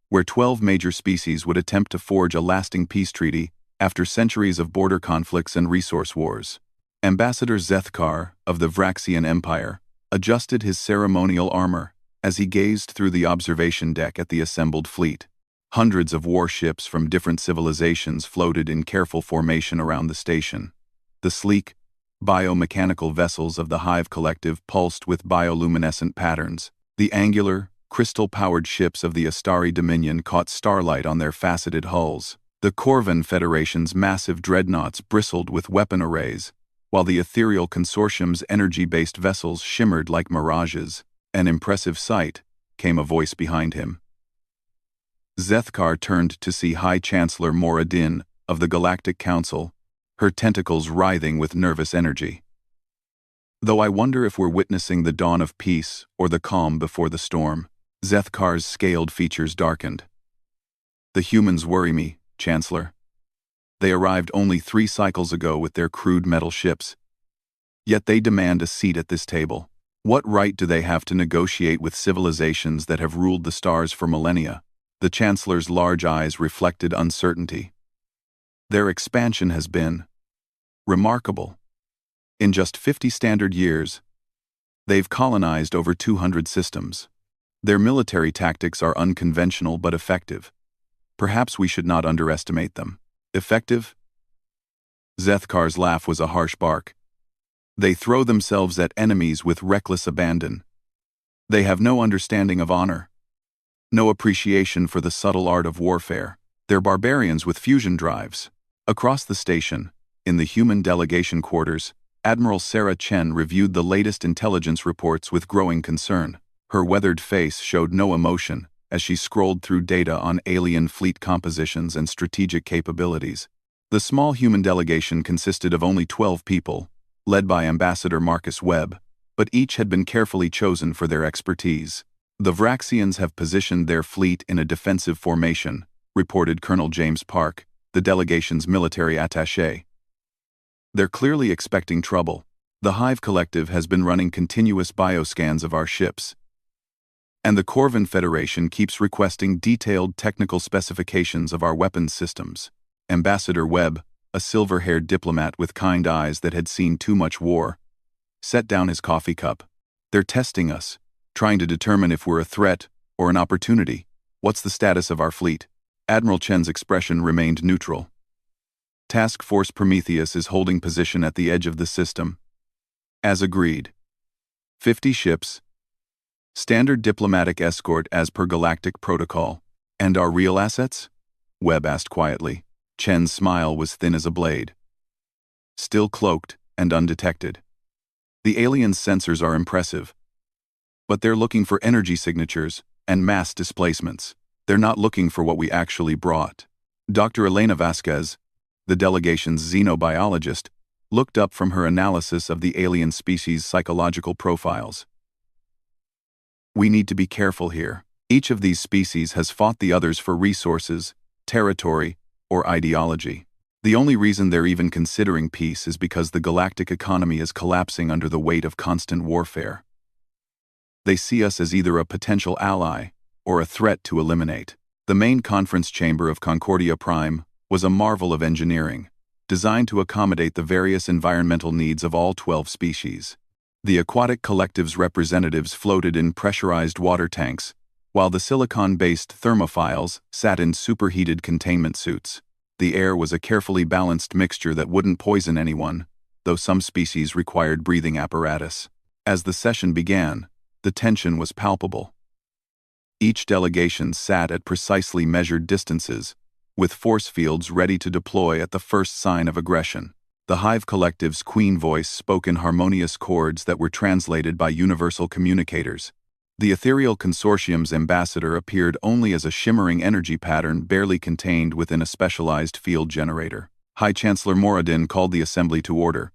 where 12 major species would attempt to forge a lasting peace treaty after centuries of border conflicts and resource wars. Ambassador Zethkar, of the Vraxian Empire, adjusted his ceremonial armor as he gazed through the observation deck at the assembled fleet. Hundreds of warships from different civilizations floated in careful formation around the station. The sleek, biomechanical vessels of the Hive Collective pulsed with bioluminescent patterns. The angular, crystal-powered ships of the Astari Dominion caught starlight on their faceted hulls. The Corvan Federation's massive dreadnoughts bristled with weapon arrays, while the Ethereal Consortium's energy-based vessels shimmered like mirages. "An impressive sight," came a voice behind him. Zethkar turned to see High Chancellor Moradin of the Galactic Council, her tentacles writhing with nervous energy. "Though I wonder if we're witnessing the dawn of peace or the calm before the storm." Zethkar's scaled features darkened. "The humans worry me, Chancellor. They arrived only 3 cycles ago with their crude metal ships. Yet they demand a seat at this table. What right do they have to negotiate with civilizations that have ruled the stars for millennia?" The Chancellor's large eyes reflected uncertainty. "Their expansion has been remarkable. In just 50 standard years, they've colonized over 200 systems. Their military tactics are unconventional but effective. Perhaps we should not underestimate them." "Effective?" Zethkar's laugh was a harsh bark. "They throw themselves at enemies with reckless abandon. They have no understanding of honor, no appreciation for the subtle art of warfare. They're barbarians with fusion drives." Across the station, in the human delegation quarters, Admiral Sarah Chen reviewed the latest intelligence reports with growing concern. Her weathered face showed no emotion as she scrolled through data on alien fleet compositions and strategic capabilities. The small human delegation consisted of only 12 people, led by Ambassador Marcus Webb, but each had been carefully chosen for their expertise. "The Vraxians have positioned their fleet in a defensive formation," reported Colonel James Park, the delegation's military attaché. "They're clearly expecting trouble. The Hive Collective has been running continuous bioscans of our ships, and the Corvan Federation keeps requesting detailed technical specifications of our weapons systems." Ambassador Webb, a silver-haired diplomat with kind eyes that had seen too much war, set down his coffee cup. "They're testing us, trying to determine if we're a threat or an opportunity. What's the status of our fleet?" Admiral Chen's expression remained neutral. Task Force Prometheus is holding position at the edge of the system. As agreed. 50 ships. Standard diplomatic escort as per galactic protocol. And our real assets? Webb asked quietly. Chen's smile was thin as a blade. Still cloaked and undetected. The aliens' sensors are impressive. But they're looking for energy signatures and mass displacements. They're not looking for what we actually brought. Dr. Elena Vasquez, the delegation's xenobiologist, looked up from her analysis of the alien species' psychological profiles. We need to be careful here. Each of these species has fought the others for resources, territory, or ideology. The only reason they're even considering peace is because the galactic economy is collapsing under the weight of constant warfare. They see us as either a potential ally or a threat to eliminate. The main conference chamber of Concordia Prime was a marvel of engineering, designed to accommodate the various environmental needs of all 12 species. The aquatic collective's representatives floated in pressurized water tanks, while the silicon-based thermophiles sat in superheated containment suits. The air was a carefully balanced mixture that wouldn't poison anyone, though some species required breathing apparatus. As the session began, the tension was palpable. Each delegation sat at precisely measured distances, with force fields ready to deploy at the first sign of aggression. The Hive Collective's queen voice spoke in harmonious chords that were translated by universal communicators. The Ethereal Consortium's ambassador appeared only as a shimmering energy pattern barely contained within a specialized field generator. High Chancellor Moradin called the assembly to order.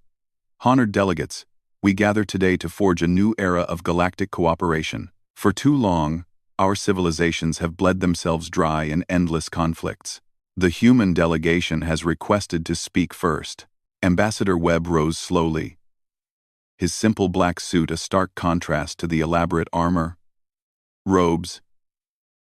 Honored delegates, we gather today to forge a new era of galactic cooperation. For too long, our civilizations have bled themselves dry in endless conflicts. The human delegation has requested to speak first. Ambassador Webb rose slowly, his simple black suit a stark contrast to the elaborate armor, robes,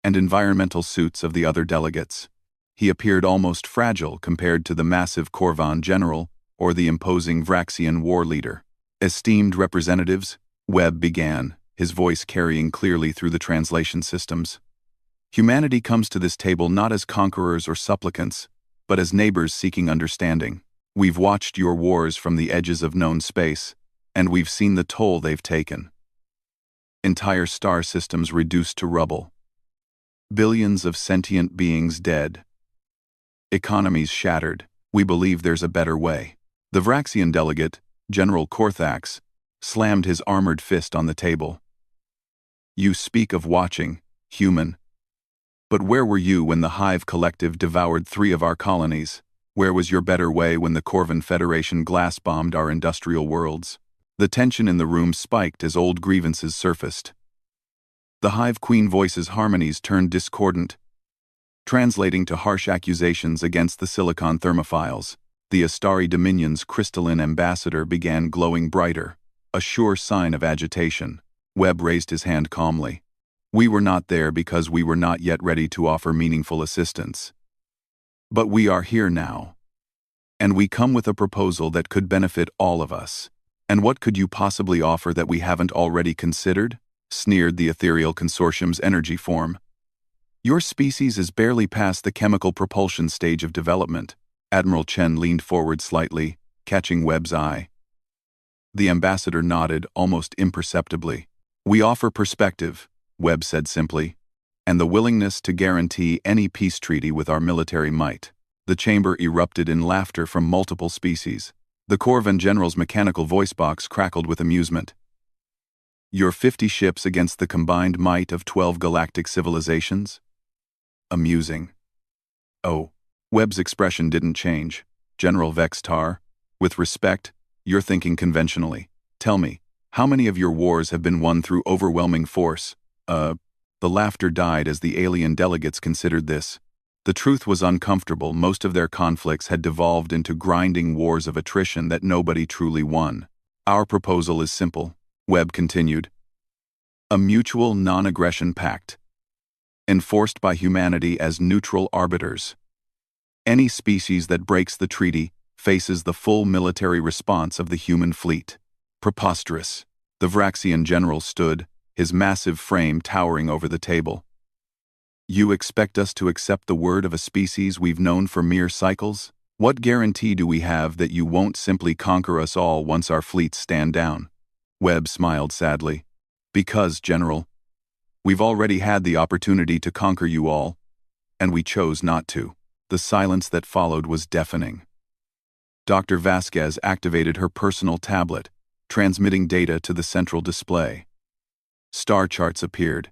and environmental suits of the other delegates. He appeared almost fragile compared to the massive Corvan general or the imposing Vraxian war leader. Esteemed representatives, Webb began, his voice carrying clearly through the translation systems. Humanity comes to this table not as conquerors or supplicants, but as neighbors seeking understanding. We've watched your wars from the edges of known space, and we've seen the toll they've taken. Entire star systems reduced to rubble. Billions of sentient beings dead. Economies shattered. We believe there's a better way. The Vraxian delegate, General Korthax, slammed his armored fist on the table. You speak of watching, human. But where were you when the Hive Collective devoured 3 of our colonies? Where was your better way when the Corvan Federation glass-bombed our industrial worlds? The tension in the room spiked as old grievances surfaced. The Hive Queen voice's harmonies turned discordant, translating to harsh accusations against the silicon thermophiles. The Astari Dominion's crystalline ambassador began glowing brighter, a sure sign of agitation. Webb raised his hand calmly. We were not there because we were not yet ready to offer meaningful assistance. But we are here now. And we come with a proposal that could benefit all of us. And what could you possibly offer that we haven't already considered? Sneered the Ethereal Consortium's energy form. Your species is barely past the chemical propulsion stage of development. Admiral Chen leaned forward slightly, catching Webb's eye. The ambassador nodded almost imperceptibly. We offer perspective, Webb said simply, and the willingness to guarantee any peace treaty with our military might. The chamber erupted in laughter from multiple species. The Corvan general's mechanical voice box crackled with amusement. Your 50 ships against the combined might of 12 galactic civilizations? Amusing. Oh. Webb's expression didn't change. General Vextar, with respect, you're thinking conventionally. Tell me, how many of your wars have been won through overwhelming force? The laughter died as the alien delegates considered this. The truth was uncomfortable. Most of their conflicts had devolved into grinding wars of attrition that nobody truly won. Our proposal is simple, Webb continued. A mutual non-aggression pact, enforced by humanity as neutral arbiters. Any species that breaks the treaty faces the full military response of the human fleet. Preposterous. The Vraxian general stood, his massive frame towering over the table. You expect us to accept the word of a species we've known for mere cycles? What guarantee do we have that you won't simply conquer us all once our fleets stand down? Webb smiled sadly. Because, General, we've already had the opportunity to conquer you all, and we chose not to. The silence that followed was deafening. Dr. Vasquez activated her personal tablet, transmitting data to the central display. Star charts appeared,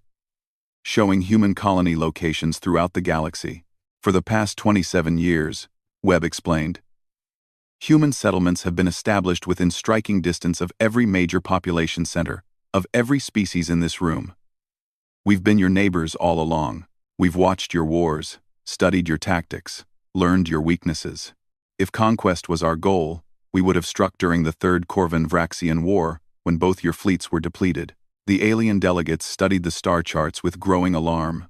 showing human colony locations throughout the galaxy. For the past 27 years, Webb explained, human settlements have been established within striking distance of every major population center, of every species in this room. We've been your neighbors all along. We've watched your wars, studied your tactics, learned your weaknesses. If conquest was our goal, we would have struck during the Third Corvan-Vraxian War, when both your fleets were depleted. The alien delegates studied the star charts with growing alarm.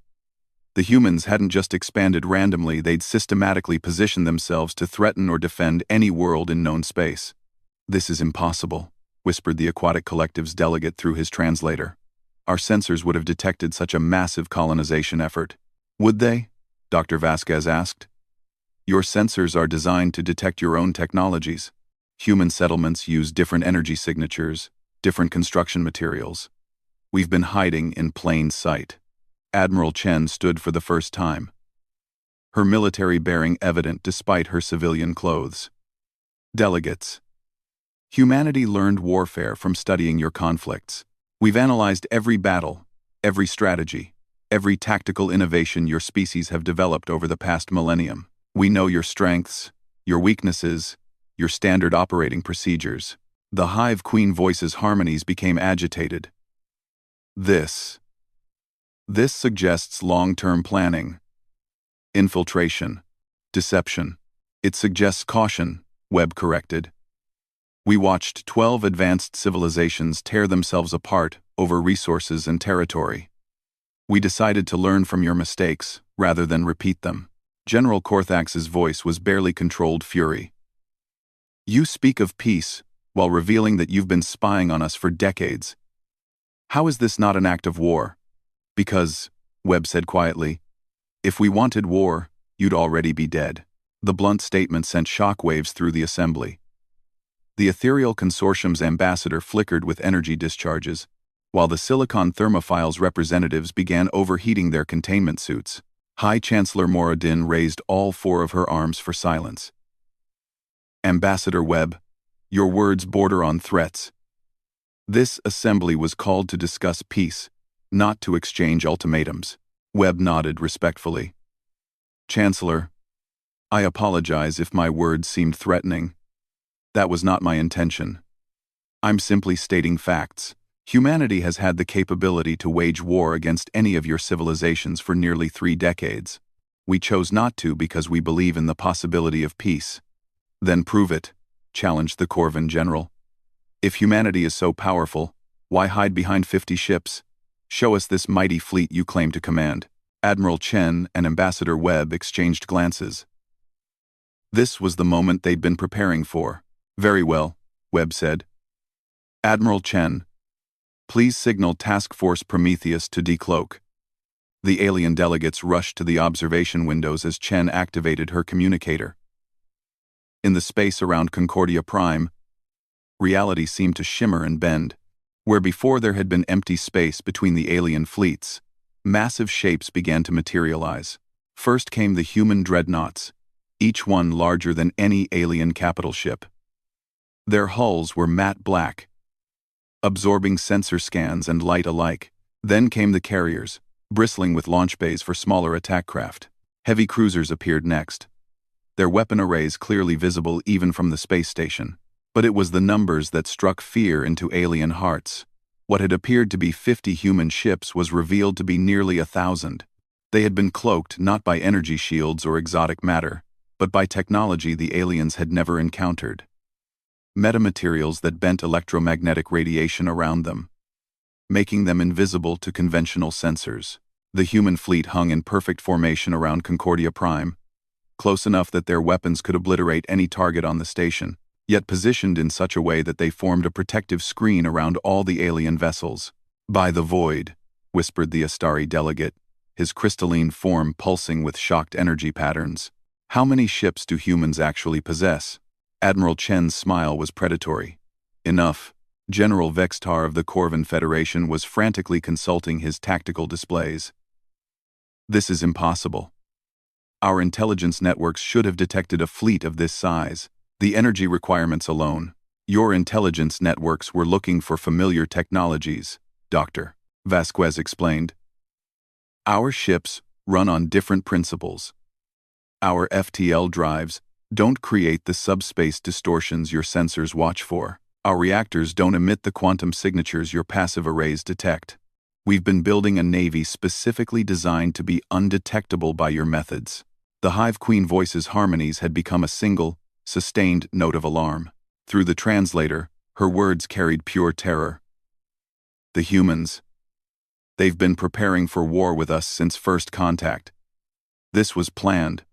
The humans hadn't just expanded randomly, they'd systematically positioned themselves to threaten or defend any world in known space. This is impossible, whispered the Aquatic Collective's delegate through his translator. Our sensors would have detected such a massive colonization effort. Would they? Dr. Vasquez asked. Your sensors are designed to detect your own technologies. Human settlements use different energy signatures, different construction materials. We've been hiding in plain sight. Admiral Chen stood for the first time, her military bearing evident despite her civilian clothes. Delegates. Humanity learned warfare from studying your conflicts. We've analyzed every battle, every strategy, every tactical innovation your species have developed over the past millennium. We know your strengths, your weaknesses, your standard operating procedures. The Hive Queen voice's harmonies became agitated. This suggests long-term planning, infiltration, deception. It suggests caution, Webb corrected. We watched 12 advanced civilizations tear themselves apart over resources and territory. We decided to learn from your mistakes rather than repeat them. General Korthax's voice was barely controlled fury. You speak of peace while revealing that you've been spying on us for decades. How is this not an act of war? Because, Webb said quietly, if we wanted war, you'd already be dead. The blunt statement sent shockwaves through the assembly. The Ethereal Consortium's ambassador flickered with energy discharges, while the Silicon Thermophile's representatives began overheating their containment suits. High Chancellor Moradin raised all 4 of her arms for silence. Ambassador Webb, your words border on threats. This assembly was called to discuss peace, not to exchange ultimatums. Webb nodded respectfully. Chancellor, I apologize if my words seemed threatening. That was not my intention. I'm simply stating facts. Humanity has had the capability to wage war against any of your civilizations for nearly 3 decades. We chose not to because we believe in the possibility of peace. Then prove it, challenged the Corvan general. If humanity is so powerful, why hide behind 50 ships? Show us this mighty fleet you claim to command. Admiral Chen and Ambassador Webb exchanged glances. This was the moment they'd been preparing for. Very well, Webb said. Admiral Chen, please signal Task Force Prometheus to decloak. The alien delegates rushed to the observation windows as Chen activated her communicator. In the space around Concordia Prime, reality seemed to shimmer and bend. Where before there had been empty space between the alien fleets, massive shapes began to materialize. First came the human dreadnoughts, each one larger than any alien capital ship. Their hulls were matte black, absorbing sensor scans and light alike. Then came the carriers, bristling with launch bays for smaller attack craft. Heavy cruisers appeared next, their weapon arrays clearly visible even from the space station. But it was the numbers that struck fear into alien hearts. What had appeared to be 50 human ships was revealed to be nearly 1,000. They had been cloaked not by energy shields or exotic matter, but by technology the aliens had never encountered. Metamaterials that bent electromagnetic radiation around them, making them invisible to conventional sensors. The human fleet hung in perfect formation around Concordia Prime, close enough that their weapons could obliterate any target on the station, yet positioned in such a way that they formed a protective screen around all the alien vessels. By the void, whispered the Astari delegate, his crystalline form pulsing with shocked energy patterns. How many ships do humans actually possess? Admiral Chen's smile was predatory. Enough. General Vextar of the Corvan Federation was frantically consulting his tactical displays. This is impossible. Our intelligence networks should have detected a fleet of this size. The energy requirements alone. Your intelligence networks were looking for familiar technologies, Dr. Vasquez explained. Our ships run on different principles. Our FTL drives don't create the subspace distortions your sensors watch for. Our reactors don't emit the quantum signatures your passive arrays detect. We've been building a navy specifically designed to be undetectable by your methods. The Hive Queen voice's harmonies had become a single, sustained note of alarm. Through the translator, her words carried pure terror. The humans. They've been preparing for war with us since first contact. This was planned.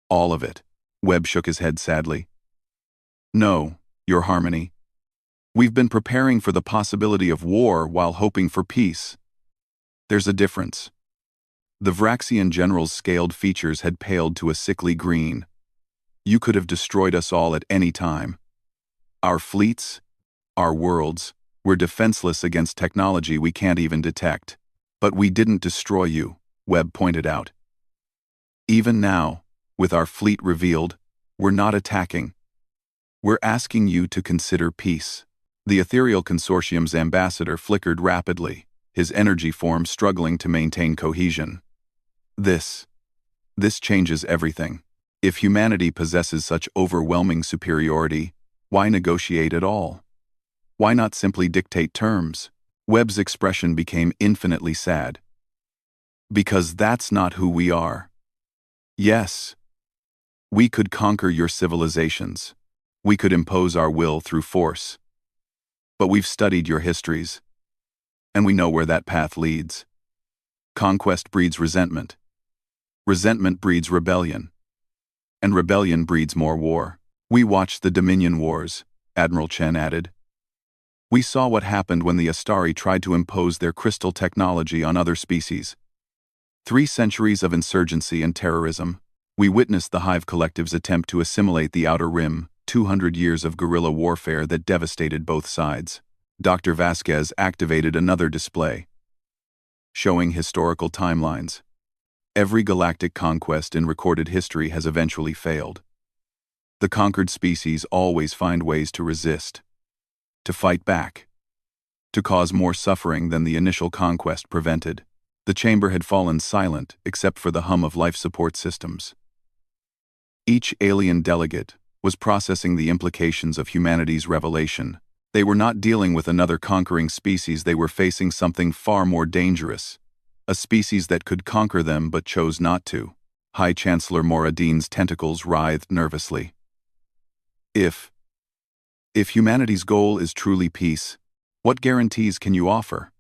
All of it. Webb shook his head sadly. No, Your Harmony. We've been preparing for the possibility of war while hoping for peace. There's a difference. The Vraxian general's scaled features had paled to a sickly green. You could have destroyed us all at any time. Our fleets, our worlds, we're defenseless against technology we can't even detect. But we didn't destroy you, Webb pointed out. Even now, with our fleet revealed, we're not attacking. We're asking you to consider peace. The Ethereal Consortium's ambassador flickered rapidly, his energy form struggling to maintain cohesion. This changes everything. If humanity possesses such overwhelming superiority, why negotiate at all? Why not simply dictate terms? Webb's expression became infinitely sad. Because that's not who we are. Yes. We could conquer your civilizations. We could impose our will through force. But we've studied your histories, and we know where that path leads. Conquest breeds resentment. Resentment breeds rebellion. And rebellion breeds more war. We watched the Dominion Wars, Admiral Chen added. We saw what happened when the Astari tried to impose their crystal technology on other species. 3 centuries of insurgency and terrorism. We witnessed the Hive Collective's attempt to assimilate the Outer Rim, 200 years of guerrilla warfare that devastated both sides. Dr. Vasquez activated another display, showing historical timelines. Every galactic conquest in recorded history has eventually failed. The conquered species always find ways to resist, to fight back, to cause more suffering than the initial conquest prevented. The chamber had fallen silent except for the hum of life support systems. Each alien delegate was processing the implications of humanity's revelation. They were not dealing with another conquering species, they were facing something far more dangerous. A species that could conquer them but chose not to. High Chancellor Moradin's tentacles writhed nervously. If humanity's goal is truly peace, what guarantees can you offer?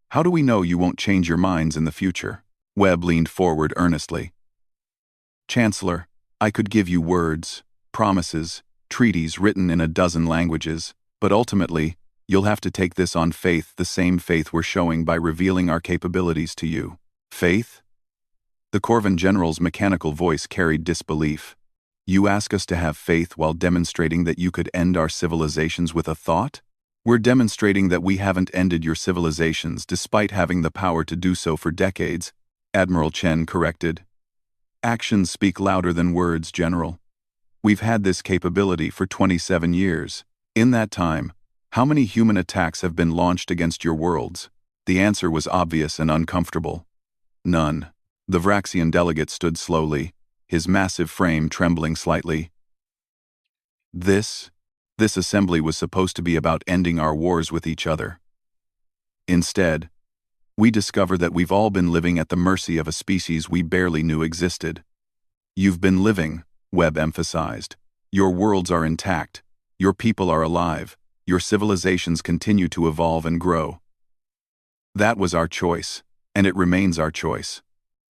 How do we know you won't change your minds in the future? Webb leaned forward earnestly. Chancellor, I could give you words, promises, treaties written in a dozen languages, but ultimately, you'll have to take this on faith, the same faith we're showing by revealing our capabilities to you. Faith? The Corvan general's mechanical voice carried disbelief. You ask us to have faith while demonstrating that you could end our civilizations with a thought? We're demonstrating that we haven't ended your civilizations despite having the power to do so for decades, Admiral Chen corrected. Actions speak louder than words, General. We've had this capability for 27 years. In that time, how many human attacks have been launched against your worlds? The answer was obvious and uncomfortable. None. The Vraxian delegate stood slowly, his massive frame trembling slightly. This assembly was supposed to be about ending our wars with each other. Instead, we discover that we've all been living at the mercy of a species we barely knew existed. You've been living, Webb emphasized. Your worlds are intact. Your people are alive. Your civilizations continue to evolve and grow. That was our choice, and it remains our choice.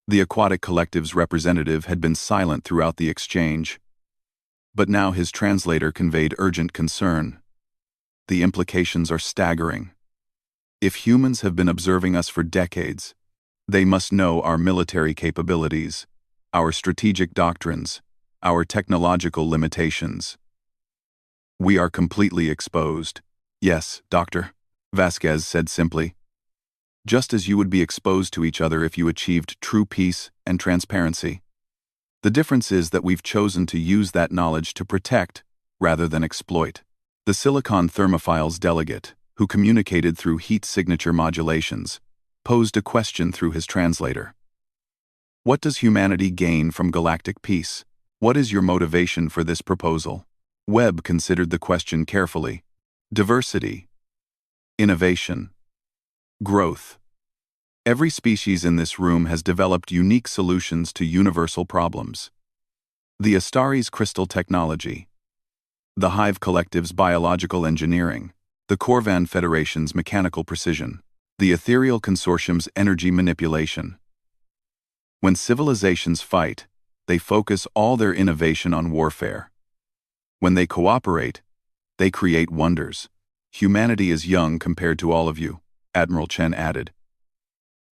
The Aquatic Collective's representative had been silent throughout the exchange, but now his translator conveyed urgent concern. The implications are staggering. If humans have been observing us for decades, They must know our military capabilities, our strategic doctrines, our technological limitations. We are completely exposed. Yes, Doctor, Vasquez said simply. Just as you would be exposed to each other if you achieved true peace and transparency. The difference is that we've chosen to use that knowledge to protect rather than exploit. The Silicon Thermophile's delegate, who communicated through heat signature modulations, posed a question through his translator. What does humanity gain from galactic peace? What is your motivation for this proposal? Webb considered the question carefully. Diversity. Innovation. Growth. Every species in this room has developed unique solutions to universal problems. The Astari's crystal technology, the Hive Collective's biological engineering, the Corvan Federation's mechanical precision, the Ethereal Consortium's energy manipulation. When civilizations fight, they focus all their innovation on warfare. When they cooperate, they create wonders. Humanity is young compared to all of you, Admiral Chen added.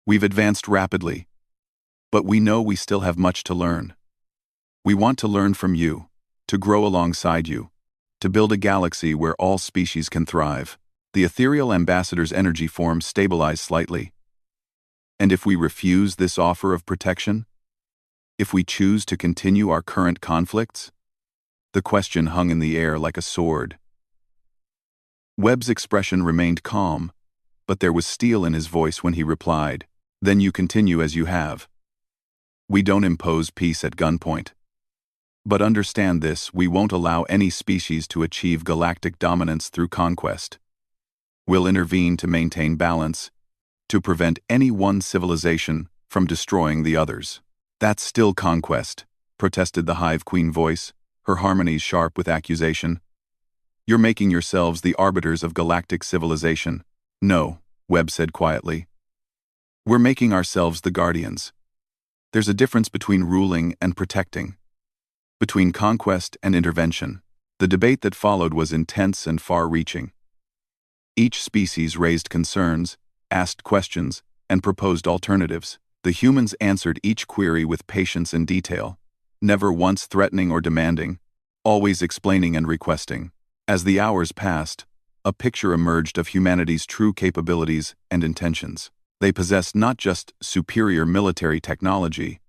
We've advanced rapidly, but we know we still have much to learn. We want to learn from you, to grow alongside you, to build a galaxy where all species can thrive. The ethereal ambassador's energy form stabilized slightly. And if we refuse this offer of protection? If we choose to continue our current conflicts? The question hung in the air like a sword. Webb's expression remained calm, but there was steel in his voice when he replied, Then you continue as you have. We don't impose peace at gunpoint. But understand this, we won't allow any species to achieve galactic dominance through conquest. We'll intervene to maintain balance, to prevent any one civilization from destroying the others. That's still conquest, protested the Hive Queen voice, her harmonies sharp with accusation. You're making yourselves the arbiters of galactic civilization. No, Webb said quietly. We're making ourselves the guardians. There's a difference between ruling and protecting, between conquest and intervention. The debate that followed was intense and far-reaching. Each species raised concerns, asked questions, and proposed alternatives. The humans answered each query with patience and detail, never once threatening or demanding, always explaining and requesting. As the hours passed, a picture emerged of humanity's true capabilities and intentions. They possessed not just superior military technology,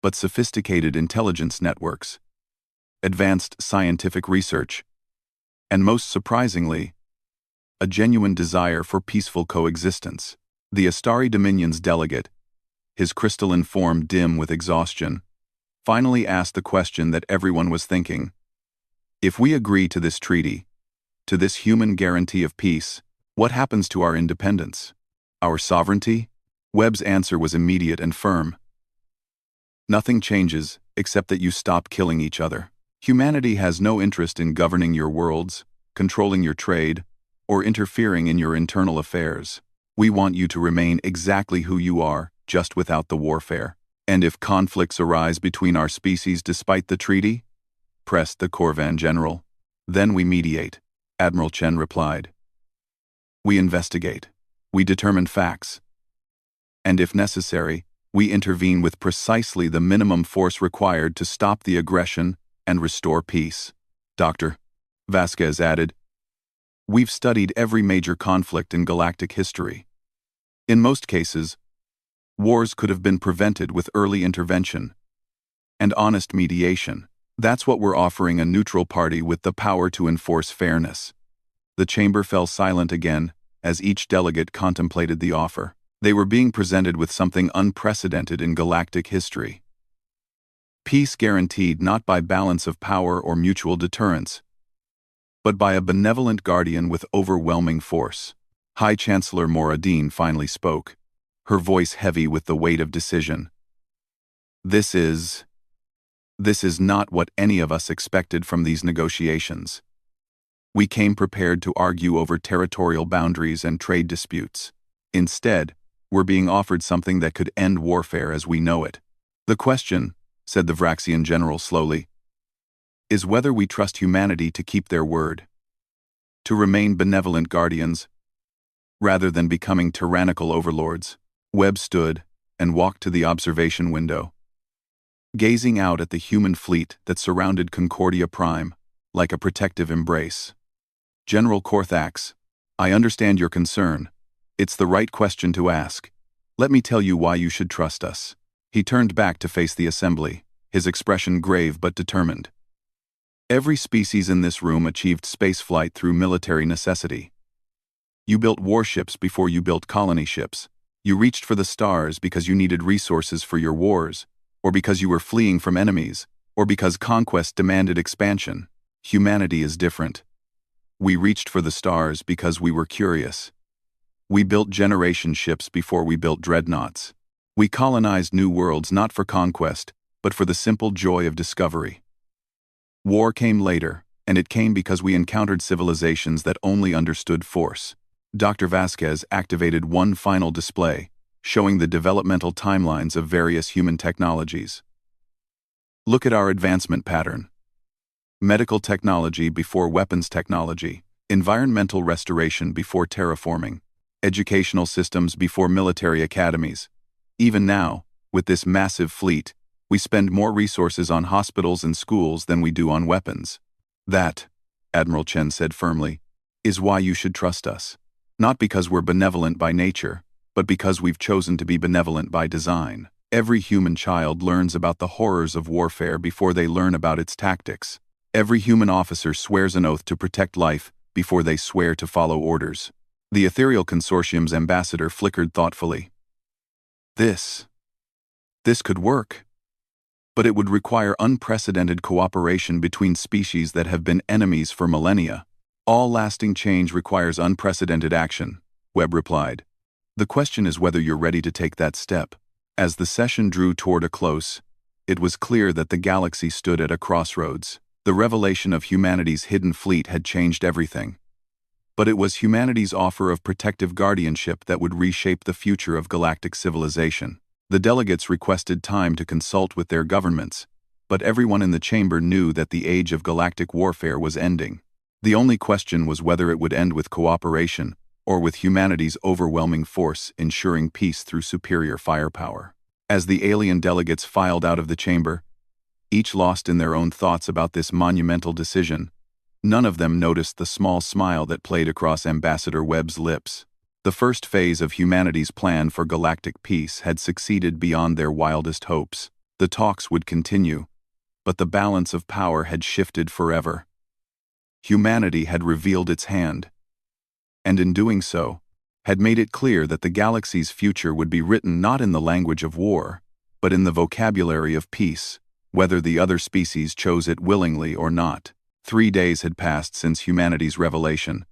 but sophisticated intelligence networks, advanced scientific research, and most surprisingly, a genuine desire for peaceful coexistence. The Astari Dominion's delegate, his crystalline form dim with exhaustion, finally asked the question that everyone was thinking. If we agree to this treaty, to this human guarantee of peace, what happens to our independence? Our sovereignty? Webb's answer was immediate and firm. Nothing changes except that you stop killing each other. Humanity has no interest in governing your worlds, controlling your trade, or interfering in your internal affairs. We want you to remain exactly who you are, just without the warfare. And if conflicts arise between our species despite the treaty? Pressed the Corvan general. Then we mediate, Admiral Chen replied. We investigate. We determine facts. And if necessary, we intervene with precisely the minimum force required to stop the aggression and restore peace. Dr. Vasquez added, We've studied every major conflict in galactic history. In most cases, wars could have been prevented with early intervention and honest mediation. That's what we're offering a neutral party with the power to enforce fairness. The chamber fell silent again as each delegate contemplated the offer. They were being presented with something unprecedented in galactic history. Peace guaranteed not by balance of power or mutual deterrence, but by a benevolent guardian with overwhelming force. High Chancellor Moradin finally spoke, her voice heavy with the weight of decision. This is not what any of us expected from these negotiations. We came prepared to argue over territorial boundaries and trade disputes. Instead, we're being offered something that could end warfare as we know it. The question, said the Vraxian general slowly, is whether we trust humanity to keep their word, to remain benevolent guardians, rather than becoming tyrannical overlords. Webb stood, and walked to the observation window. Gazing out at the human fleet that surrounded Concordia Prime, like a protective embrace. General Korthax, I understand your concern. It's the right question to ask. Let me tell you why you should trust us. He turned back to face the assembly, his expression grave but determined. Every species in this room achieved spaceflight through military necessity. You built warships before you built colony ships. You reached for the stars because you needed resources for your wars, or because you were fleeing from enemies, or because conquest demanded expansion. Humanity is different. We reached for the stars because we were curious. We built generation ships before we built dreadnoughts. We colonized new worlds not for conquest, but for the simple joy of discovery. War came later, and it came because we encountered civilizations that only understood force. Dr. Vasquez activated one final display, showing the developmental timelines of various human technologies. Look at our advancement pattern. Medical technology before weapons technology, environmental restoration before terraforming, educational systems before military academies. Even now, with this massive fleet, we spend more resources on hospitals and schools than we do on weapons. That, Admiral Chen said firmly, is why you should trust us. Not because we're benevolent by nature, but because we've chosen to be benevolent by design. Every human child learns about the horrors of warfare before they learn about its tactics. Every human officer swears an oath to protect life before they swear to follow orders. The Ethereal Consortium's ambassador flickered thoughtfully. This could work. But it would require unprecedented cooperation between species that have been enemies for millennia. All lasting change requires unprecedented action, Webb replied. The question is whether you're ready to take that step. As the session drew toward a close, it was clear that the galaxy stood at a crossroads. The revelation of humanity's hidden fleet had changed everything. But it was humanity's offer of protective guardianship that would reshape the future of galactic civilization. The delegates requested time to consult with their governments, but everyone in the chamber knew that the age of galactic warfare was ending. The only question was whether it would end with cooperation or with humanity's overwhelming force ensuring peace through superior firepower. As the alien delegates filed out of the chamber, each lost in their own thoughts about this monumental decision, none of them noticed the small smile that played across Ambassador Webb's lips. The first phase of humanity's plan for galactic peace had succeeded beyond their wildest hopes. The talks would continue, but the balance of power had shifted forever. Humanity had revealed its hand, and in doing so, had made it clear that the galaxy's future would be written not in the language of war, but in the vocabulary of peace, whether the other species chose it willingly or not. 3 days had passed since humanity's revelation,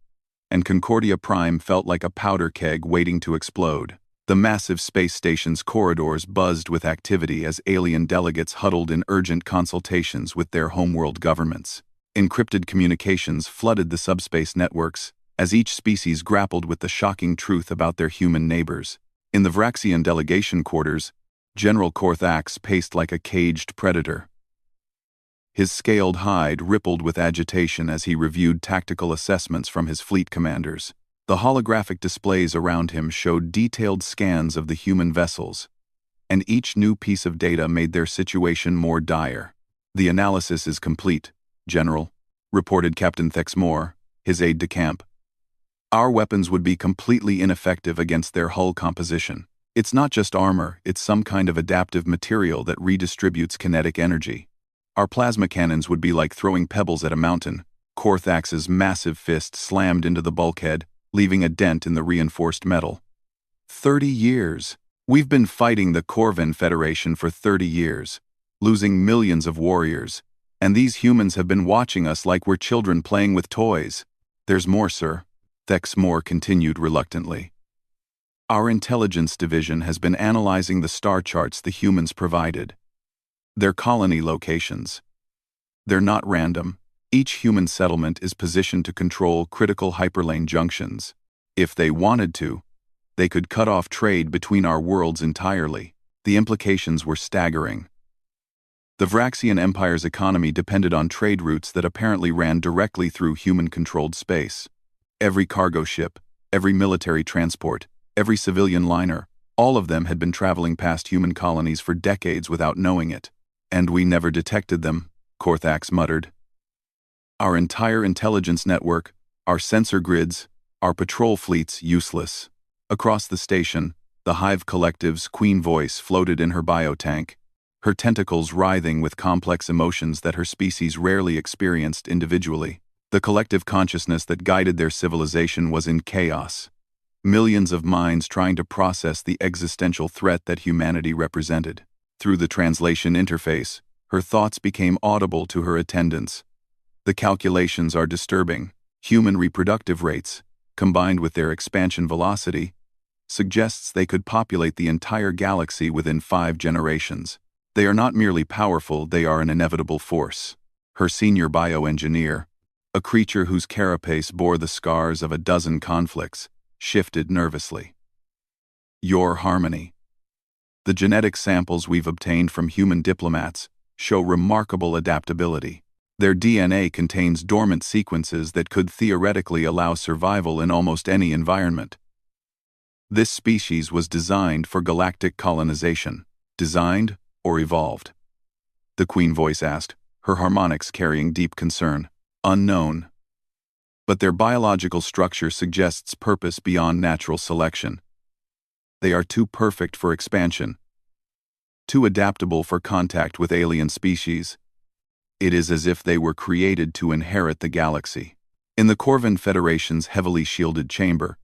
and Concordia Prime felt like a powder keg waiting to explode. The massive space station's corridors buzzed with activity as alien delegates huddled in urgent consultations with their homeworld governments. Encrypted communications flooded the subspace networks as each species grappled with the shocking truth about their human neighbors. In the Vraxian delegation quarters, General Korthax paced like a caged predator. His scaled hide rippled with agitation as he reviewed tactical assessments from his fleet commanders. The holographic displays around him showed detailed scans of the human vessels, and each new piece of data made their situation more dire. "The analysis is complete, General," reported Captain Thexmore, his aide-de-camp. "Our weapons would be completely ineffective against their hull composition. It's not just armor, it's some kind of adaptive material that redistributes kinetic energy. Our plasma cannons would be like throwing pebbles at a mountain." Korthax's massive fist slammed into the bulkhead, leaving a dent in the reinforced metal. 30 years. We've been fighting the Corvin Federation for 30 years, losing millions of warriors, and these humans have been watching us like we're children playing with toys. "There's more, sir," Thexmore continued reluctantly. "Our intelligence division has been analyzing the star charts the humans provided. Their colony locations. They're not random. Each human settlement is positioned to control critical hyperlane junctions. If they wanted to, they could cut off trade between our worlds entirely." The implications were staggering. The Vraxian Empire's economy depended on trade routes that apparently ran directly through human-controlled space. Every cargo ship, every military transport, every civilian liner, All of them had been traveling past human colonies for decades without knowing it. And we never detected them, Korthax muttered. Our entire intelligence network, our sensor grids, our patrol fleets useless. Across the station, the Hive Collective's queen voice floated in her biotank, her tentacles writhing with complex emotions that her species rarely experienced individually. The collective consciousness that guided their civilization was in chaos. Millions of minds trying to process the existential threat that humanity represented. Through the translation interface, her thoughts became audible to her attendants. The calculations are disturbing. Human reproductive rates, combined with their expansion velocity, suggests they could populate the entire galaxy within 5 generations. They are not merely powerful, they are an inevitable force. Her senior bioengineer, a creature whose carapace bore the scars of a dozen conflicts, shifted nervously. Your harmony. The genetic samples we've obtained from human diplomats show remarkable adaptability. Their DNA contains dormant sequences that could theoretically allow survival in almost any environment. This species was designed for galactic colonization. Designed or evolved? The Queen voice asked, her harmonics carrying deep concern. Unknown. But their biological structure suggests purpose beyond natural selection. They are too perfect for expansion, too adaptable for contact with alien species. It is as if they were created to inherit the galaxy. In the Corvin Federation's heavily shielded chamber,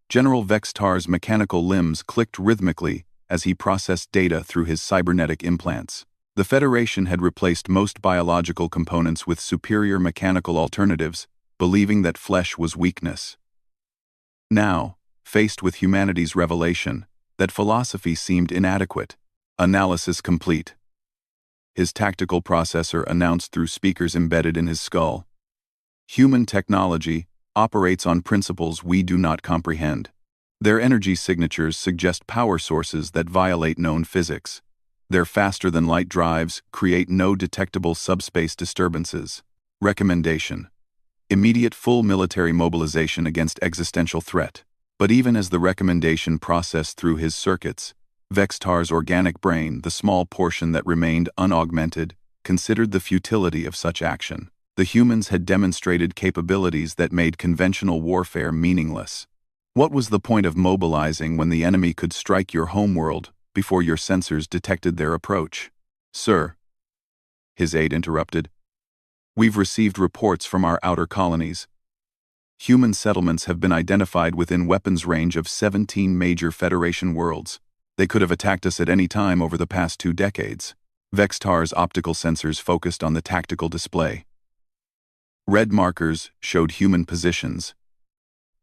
General Vextar's mechanical limbs clicked rhythmically as he processed data through his cybernetic implants. The Federation had replaced most biological components with superior mechanical alternatives, believing that flesh was weakness. Now, faced with humanity's revelation, that philosophy seemed inadequate. Analysis complete. His tactical processor announced through speakers embedded in his skull. Human technology operates on principles we do not comprehend. Their energy signatures suggest power sources that violate known physics. Their faster-than-light drives create no detectable subspace disturbances. Recommendation: immediate full military mobilization against existential threat. But even as the recommendation processed through his circuits, Vextar's organic brain, the small portion that remained unaugmented, considered the futility of such action. The humans had demonstrated capabilities that made conventional warfare meaningless. What was the point of mobilizing when the enemy could strike your homeworld before your sensors detected their approach? Sir, his aide interrupted, we've received reports from our outer colonies. Human settlements have been identified within weapons range of 17 major Federation worlds. They could have attacked us at any time over the past 2 decades. Vextar's optical sensors focused on the tactical display. Red markers showed human positions.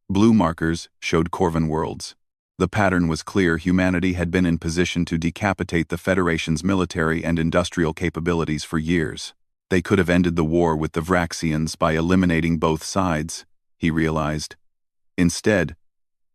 Blue markers showed Corvin worlds. The pattern was clear: humanity had been in position to decapitate the Federation's military and industrial capabilities for years. They could have ended the war with the Vraxians by eliminating both sides, he realized. Instead,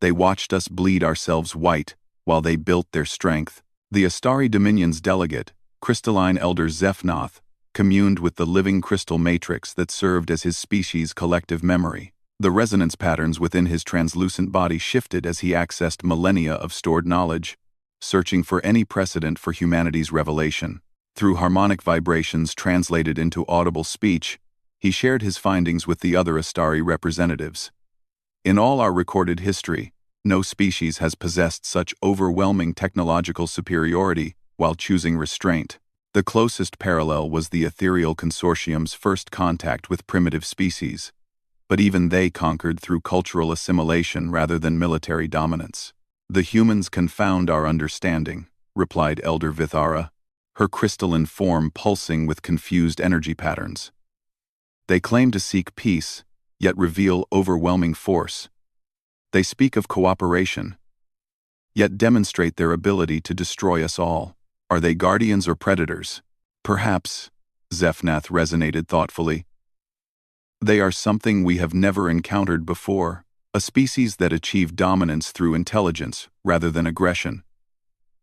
they watched us bleed ourselves white while they built their strength. The Astari Dominion's delegate, Crystalline Elder Zephnoth, communed with the living crystal matrix that served as his species' collective memory. The resonance patterns within his translucent body shifted as he accessed millennia of stored knowledge, searching for any precedent for humanity's revelation. Through harmonic vibrations translated into audible speech, he shared his findings with the other Astari representatives. In all our recorded history, no species has possessed such overwhelming technological superiority while choosing restraint. The closest parallel was the Ethereal Consortium's first contact with primitive species, but even they conquered through cultural assimilation rather than military dominance. The humans confound our understanding, replied Elder Vithara, her crystalline form pulsing with confused energy patterns. They claim to seek peace, yet reveal overwhelming force. They speak of cooperation, yet demonstrate their ability to destroy us all. Are they guardians or predators? Perhaps, Zephnath resonated thoughtfully. They are something we have never encountered before, a species that achieve dominance through intelligence rather than aggression,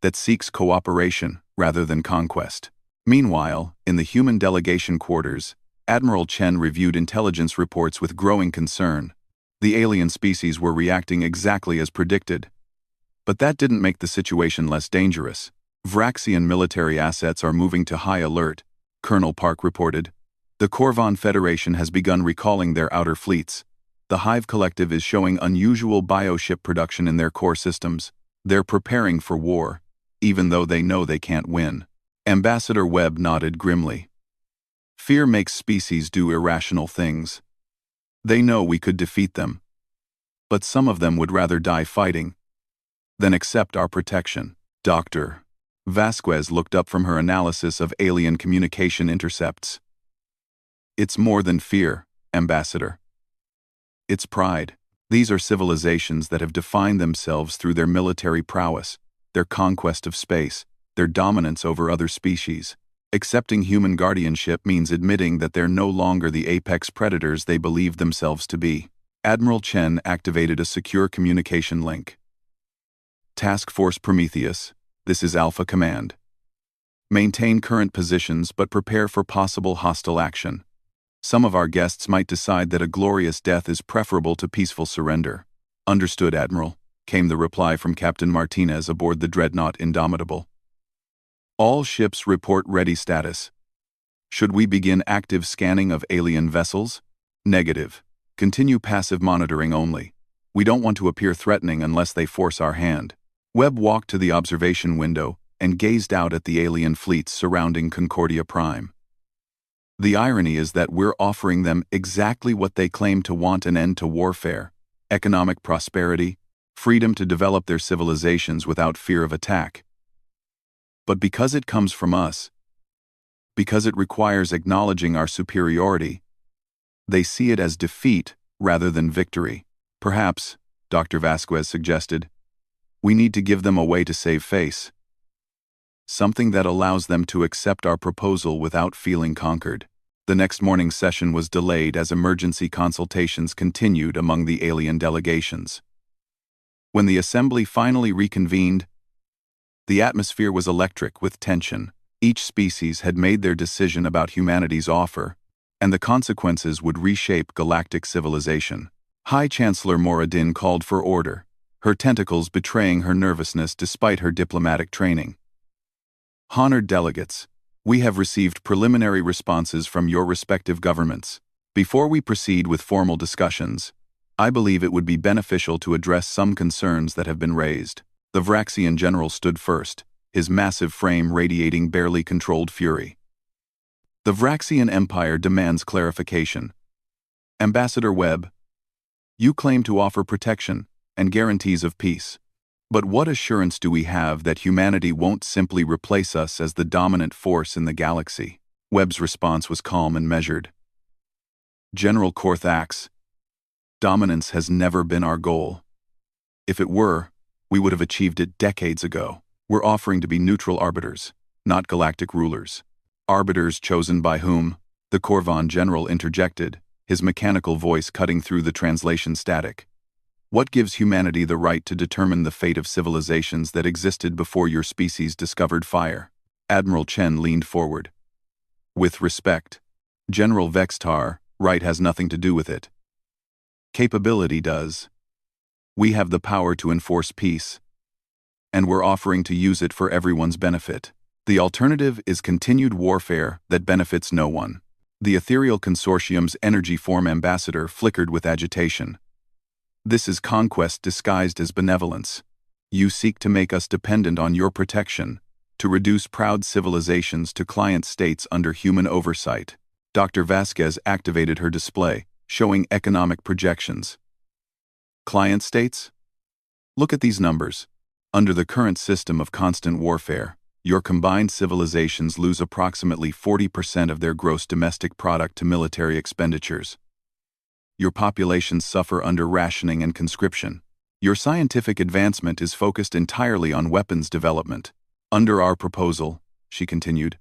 that seeks cooperation rather than conquest. Meanwhile, in the human delegation quarters, Admiral Chen reviewed intelligence reports with growing concern. The alien species were reacting exactly as predicted. But that didn't make the situation less dangerous. Vraxian military assets are moving to high alert, Colonel Park reported. The Korvan Federation has begun recalling their outer fleets. The Hive Collective is showing unusual bioship production in their core systems. They're preparing for war, even though they know they can't win. Ambassador Webb nodded grimly. Fear makes species do irrational things. They know we could defeat them. But some of them would rather die fighting than accept our protection. Dr. Vasquez looked up from her analysis of alien communication intercepts. It's more than fear, Ambassador. It's pride. These are civilizations that have defined themselves through their military prowess, their conquest of space, their dominance over other species. Accepting human guardianship means admitting that they're no longer the apex predators they believed themselves to be. Admiral Chen activated a secure communication link. Task Force Prometheus, this is Alpha Command. Maintain current positions but prepare for possible hostile action. Some of our guests might decide that a glorious death is preferable to peaceful surrender. Understood, Admiral, came the reply from Captain Martinez aboard the dreadnought Indomitable. All ships report ready status. Should we begin active scanning of alien vessels? Negative. Continue passive monitoring only. We don't want to appear threatening unless they force our hand. Webb walked to the observation window and gazed out at the alien fleets surrounding Concordia Prime. The irony is that we're offering them exactly what they claim to want: an end to warfare, economic prosperity, freedom to develop their civilizations without fear of attack. But because it comes from us, because it requires acknowledging our superiority, they see it as defeat rather than victory. Perhaps, Dr. Vasquez suggested, we need to give them a way to save face. Something that allows them to accept our proposal without feeling conquered. The next morning's session was delayed as emergency consultations continued among the alien delegations. When the assembly finally reconvened, the atmosphere was electric with tension. Each species had made their decision about humanity's offer, and the consequences would reshape galactic civilization. High Chancellor Moradin called for order, her tentacles betraying her nervousness despite her diplomatic training. Honored delegates, we have received preliminary responses from your respective governments. Before we proceed with formal discussions, I believe it would be beneficial to address some concerns that have been raised. The Vraxian general stood first, his massive frame radiating barely controlled fury. The Vraxian Empire demands clarification. Ambassador Webb, you claim to offer protection and guarantees of peace. But what assurance do we have that humanity won't simply replace us as the dominant force in the galaxy? Webb's response was calm and measured. General Korthax, dominance has never been our goal. If it were, we would have achieved it decades ago. We're offering to be neutral arbiters, not galactic rulers. Arbiters chosen by whom? The Korvan general interjected, his mechanical voice cutting through the translation static. What gives humanity the right to determine the fate of civilizations that existed before your species discovered fire? Admiral Chen leaned forward. With respect, General Vextar, right has nothing to do with it. Capability does. We have the power to enforce peace, and we're offering to use it for everyone's benefit. The alternative is continued warfare that benefits no one. The Ethereal Consortium's energy form ambassador flickered with agitation. This is conquest disguised as benevolence. You seek to make us dependent on your protection, to reduce proud civilizations to client states under human oversight. Dr. Vasquez activated her display, showing economic projections. Client states? Look at these numbers. Under the current system of constant warfare, your combined civilizations lose approximately 40% of their gross domestic product to military expenditures. Your populations suffer under rationing and conscription. Your scientific advancement is focused entirely on weapons development. Under our proposal, she continued,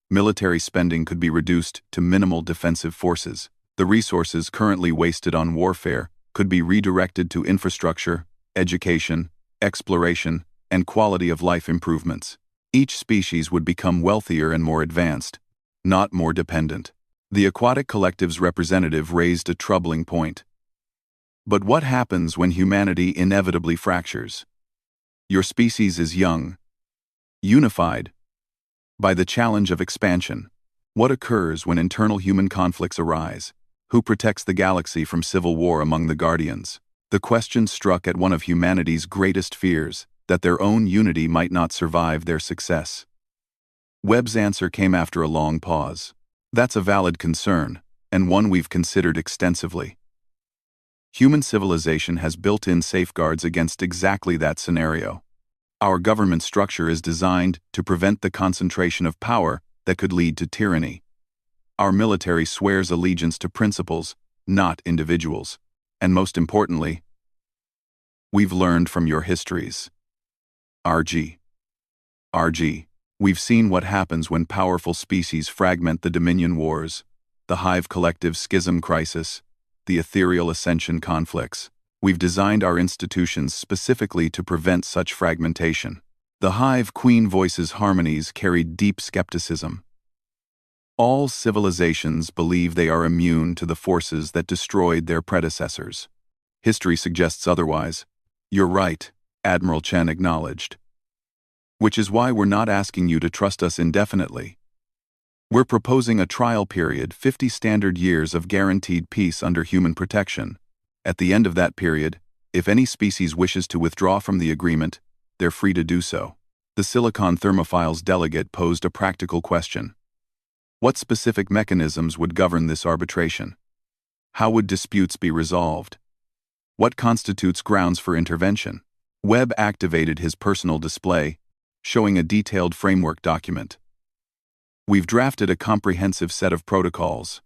military spending could be reduced to minimal defensive forces. The resources currently wasted on warfare could be redirected to infrastructure, education, exploration, and quality of life improvements. Each species would become wealthier and more advanced, not more dependent. The Aquatic Collective's representative raised a troubling point. But what happens when humanity inevitably fractures? Your species is young, unified by the challenge of expansion. What occurs when internal human conflicts arise? Who protects the galaxy from civil war among the Guardians? The question struck at one of humanity's greatest fears, that their own unity might not survive their success. Webb's answer came after a long pause. That's a valid concern, and one we've considered extensively. Human civilization has built-in safeguards against exactly that scenario. Our government structure is designed to prevent the concentration of power that could lead to tyranny. Our military swears allegiance to principles, not individuals. And most importantly, we've learned from your histories. RG. We've seen what happens when powerful species fragment the Dominion Wars, the Hive Collective Schism Crisis, the Ethereal Ascension conflicts. We've designed our institutions specifically to prevent such fragmentation. The Hive Queen Voice's harmonies carried deep skepticism. All civilizations believe they are immune to the forces that destroyed their predecessors. History suggests otherwise. You're right, Admiral Chen acknowledged. Which is why we're not asking you to trust us indefinitely. We're proposing a trial period, 50 standard years of guaranteed peace under human protection. At the end of that period, if any species wishes to withdraw from the agreement, they're free to do so. The Silicon Thermophile's delegate posed a practical question. What specific mechanisms would govern this arbitration? How would disputes be resolved? What constitutes grounds for intervention? Webb activated his personal display, showing a detailed framework document. We've drafted a comprehensive set of protocols.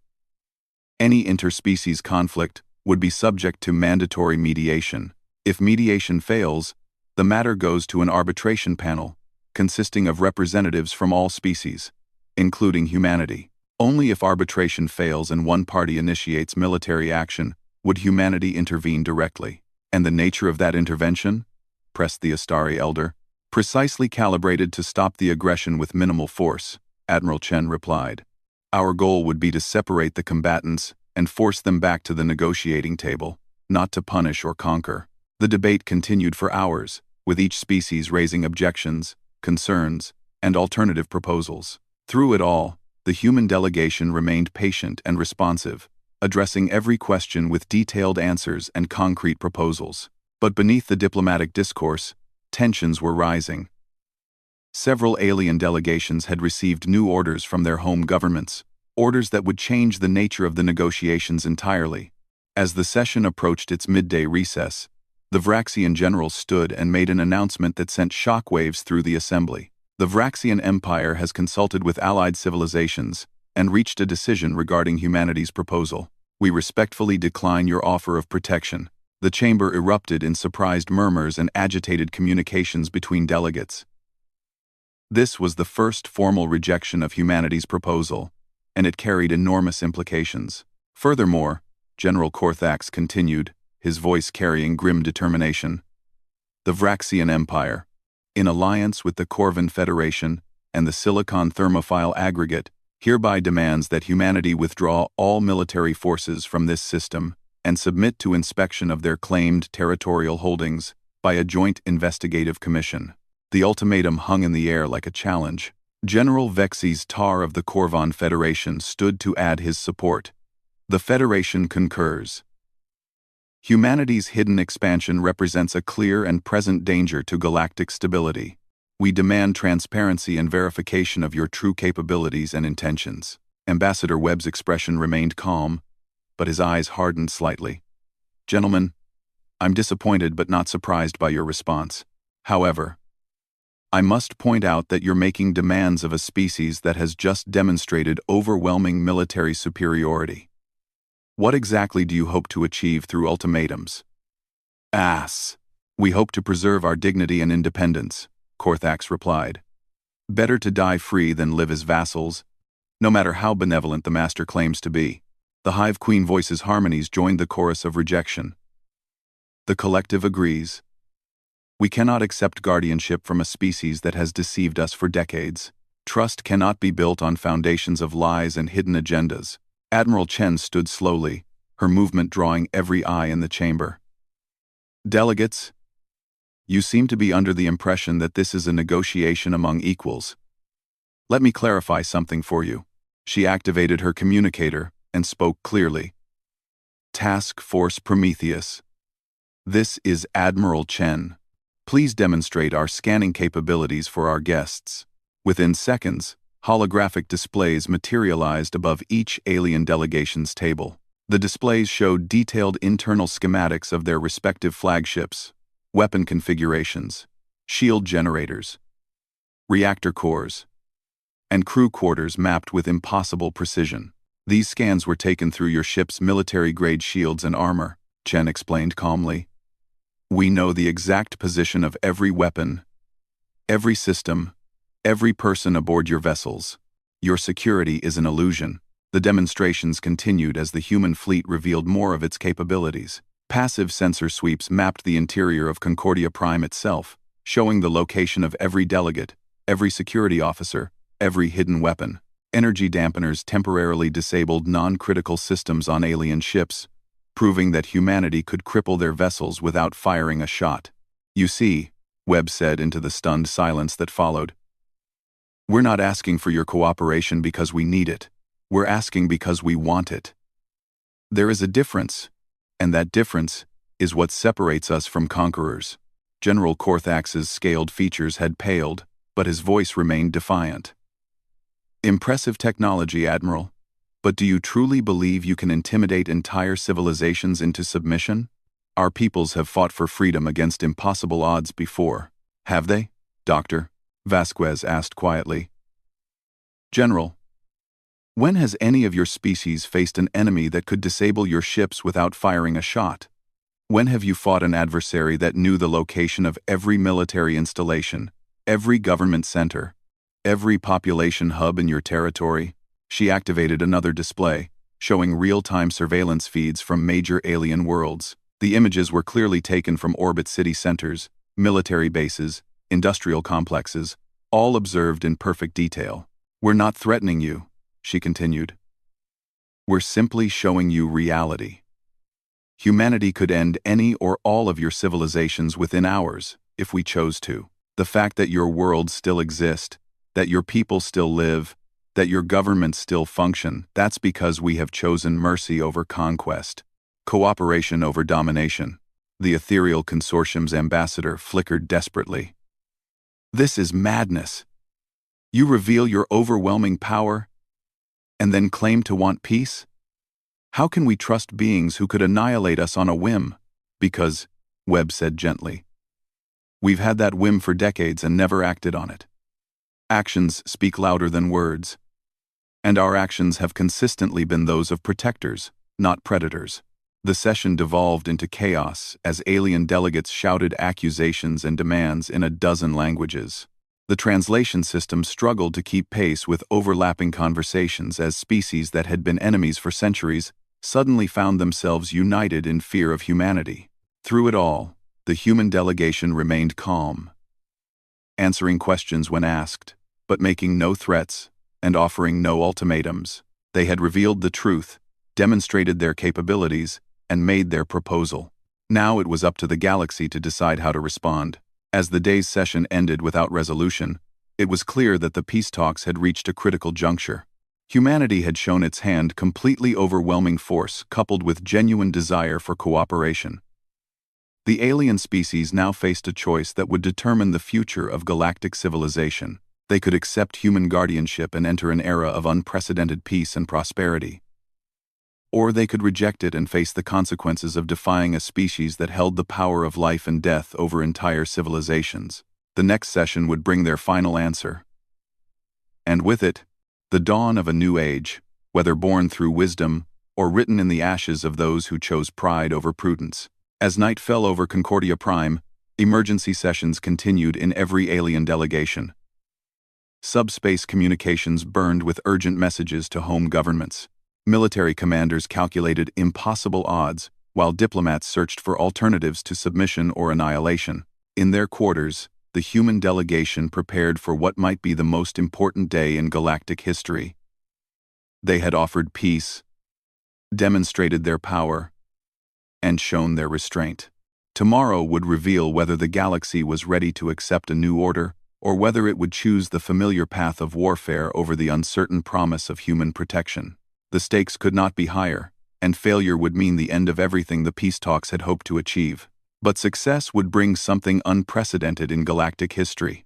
Any interspecies conflict would be subject to mandatory mediation. If mediation fails, the matter goes to an arbitration panel, consisting of representatives from all species, including humanity. Only if arbitration fails and one party initiates military action would humanity intervene directly. And the nature of that intervention? Pressed the Astari elder. Precisely calibrated to stop the aggression with minimal force, Admiral Chen replied. Our goal would be to separate the combatants and force them back to the negotiating table, not to punish or conquer. The debate continued for hours, with each species raising objections, concerns, and alternative proposals. Through it all, the human delegation remained patient and responsive, addressing every question with detailed answers and concrete proposals. But beneath the diplomatic discourse, tensions were rising. Several alien delegations had received new orders from their home governments, orders that would change the nature of the negotiations entirely. As the session approached its midday recess, the Vraxian general stood and made an announcement that sent shockwaves through the assembly. The Vraxian Empire has consulted with allied civilizations and reached a decision regarding humanity's proposal. We respectfully decline your offer of protection. The chamber erupted in surprised murmurs and agitated communications between delegates. This was the first formal rejection of humanity's proposal, and it carried enormous implications. Furthermore, General Korthax continued, his voice carrying grim determination. The Vraxian Empire, in alliance with the Corvan Federation and the Silicon Thermophile Aggregate, hereby demands that humanity withdraw all military forces from this system and submit to inspection of their claimed territorial holdings by a joint investigative commission. The ultimatum hung in the air like a challenge. General Vexes Tar of the Corvan Federation stood to add his support. The Federation concurs. Humanity's hidden expansion represents a clear and present danger to galactic stability. We demand transparency and verification of your true capabilities and intentions. Ambassador Webb's expression remained calm, but his eyes hardened slightly. Gentlemen, I'm disappointed but not surprised by your response. However, I must point out that you're making demands of a species that has just demonstrated overwhelming military superiority. What exactly do you hope to achieve through ultimatums? We hope to preserve our dignity and independence, Korthax replied. Better to die free than live as vassals, no matter how benevolent the master claims to be. The Hive Queen Voice's harmonies joined the chorus of rejection. The collective agrees. We cannot accept guardianship from a species that has deceived us for decades. Trust cannot be built on foundations of lies and hidden agendas. Admiral Chen stood slowly, her movement drawing every eye in the chamber. Delegates, You seem to be under the impression that this is a negotiation among equals. Let me clarify something for you. She activated her communicator and spoke clearly. Task Force Prometheus. This is Admiral Chen. Please demonstrate our scanning capabilities for our guests. Within seconds, holographic displays materialized above each alien delegation's table. The displays showed detailed internal schematics of their respective flagships, weapon configurations, shield generators, reactor cores, and crew quarters mapped with impossible precision. These scans were taken through your ship's military-grade shields and armor, Chen explained calmly. We know the exact position of every weapon, every system, every person aboard your vessels. Your security is an illusion. The demonstrations continued as the human fleet revealed more of its capabilities. Passive sensor sweeps mapped the interior of Concordia Prime itself, showing the location of every delegate, every security officer, every hidden weapon. Energy dampeners temporarily disabled non-critical systems on alien ships, proving that humanity could cripple their vessels without firing a shot. You see, Webb said into the stunned silence that followed. We're not asking for your cooperation because we need it. We're asking because we want it. There is a difference, and that difference is what separates us from conquerors. General Korthax's scaled features had paled, but his voice remained defiant. Impressive technology, Admiral. But do you truly believe you can intimidate entire civilizations into submission? Our peoples have fought for freedom against impossible odds before. Have they, Doctor? Vasquez asked quietly. General, when has any of your species faced an enemy that could disable your ships without firing a shot? When have you fought an adversary that knew the location of every military installation, every government center, every population hub in your territory? She activated another display, showing real-time surveillance feeds from major alien worlds. The images were clearly taken from orbit city centers, military bases, industrial complexes, all observed in perfect detail. We're not threatening you, she continued. We're simply showing you reality. Humanity could end any or all of your civilizations within hours, if we chose to. The fact that your worlds still exist, that your people still live, that your governments still function, that's because we have chosen mercy over conquest, cooperation over domination. The ethereal consortium's ambassador flickered desperately. This is madness. You reveal your overwhelming power, and then claim to want peace? How can we trust beings who could annihilate us on a whim? Because, Webb said gently, we've had that whim for decades and never acted on it. Actions speak louder than words. And our actions have consistently been those of protectors, not predators. The session devolved into chaos as alien delegates shouted accusations and demands in a dozen languages. The translation system struggled to keep pace with overlapping conversations as species that had been enemies for centuries suddenly found themselves united in fear of humanity. Through it all, the human delegation remained calm, answering questions when asked, but making no threats and offering no ultimatums. They had revealed the truth, demonstrated their capabilities, and made their proposal. Now it was up to the galaxy to decide how to respond. As the day's session ended without resolution, it was clear that the peace talks had reached a critical juncture. Humanity had shown its hand completely overwhelming force coupled with genuine desire for cooperation. The alien species now faced a choice that would determine the future of galactic civilization. They could accept human guardianship and enter an era of unprecedented peace and prosperity. Or they could reject it and face the consequences of defying a species that held the power of life and death over entire civilizations. The next session would bring their final answer. And with it, the dawn of a new age, whether born through wisdom or written in the ashes of those who chose pride over prudence. As night fell over Concordia Prime, emergency sessions continued in every alien delegation. Subspace communications burned with urgent messages to home governments. Military commanders calculated impossible odds, while diplomats searched for alternatives to submission or annihilation. In their quarters, the human delegation prepared for what might be the most important day in galactic history. They had offered peace, demonstrated their power, and shown their restraint. Tomorrow would reveal whether the galaxy was ready to accept a new order, or whether it would choose the familiar path of warfare over the uncertain promise of human protection. The stakes could not be higher, and failure would mean the end of everything the peace talks had hoped to achieve. But success would bring something unprecedented in galactic history.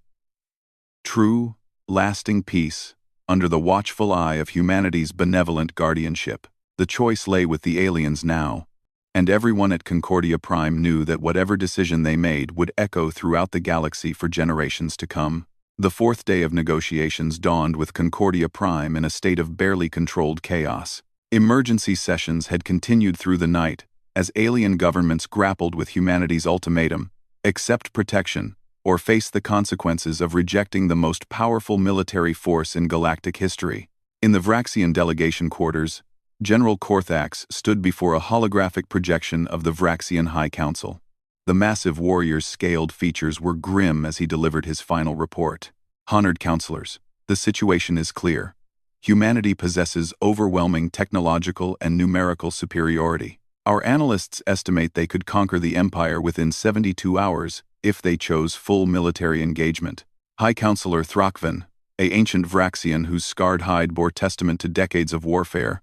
True, lasting peace, under the watchful eye of humanity's benevolent guardianship. The choice lay with the aliens now, and everyone at Concordia Prime knew that whatever decision they made would echo throughout the galaxy for generations to come. The fourth day of negotiations dawned with Concordia Prime in a state of barely controlled chaos. Emergency sessions had continued through the night, as alien governments grappled with humanity's ultimatum: accept protection, or face the consequences of rejecting the most powerful military force in galactic history. In the Vraxian delegation quarters, General Korthax stood before a holographic projection of the Vraxian High Council. The massive warrior's scaled features were grim as he delivered his final report. Honored counselors, the situation is clear. Humanity possesses overwhelming technological and numerical superiority. Our analysts estimate they could conquer the Empire within 72 hours if they chose full military engagement. High Counselor Thrakvan, an ancient Vraxian whose scarred hide bore testament to decades of warfare,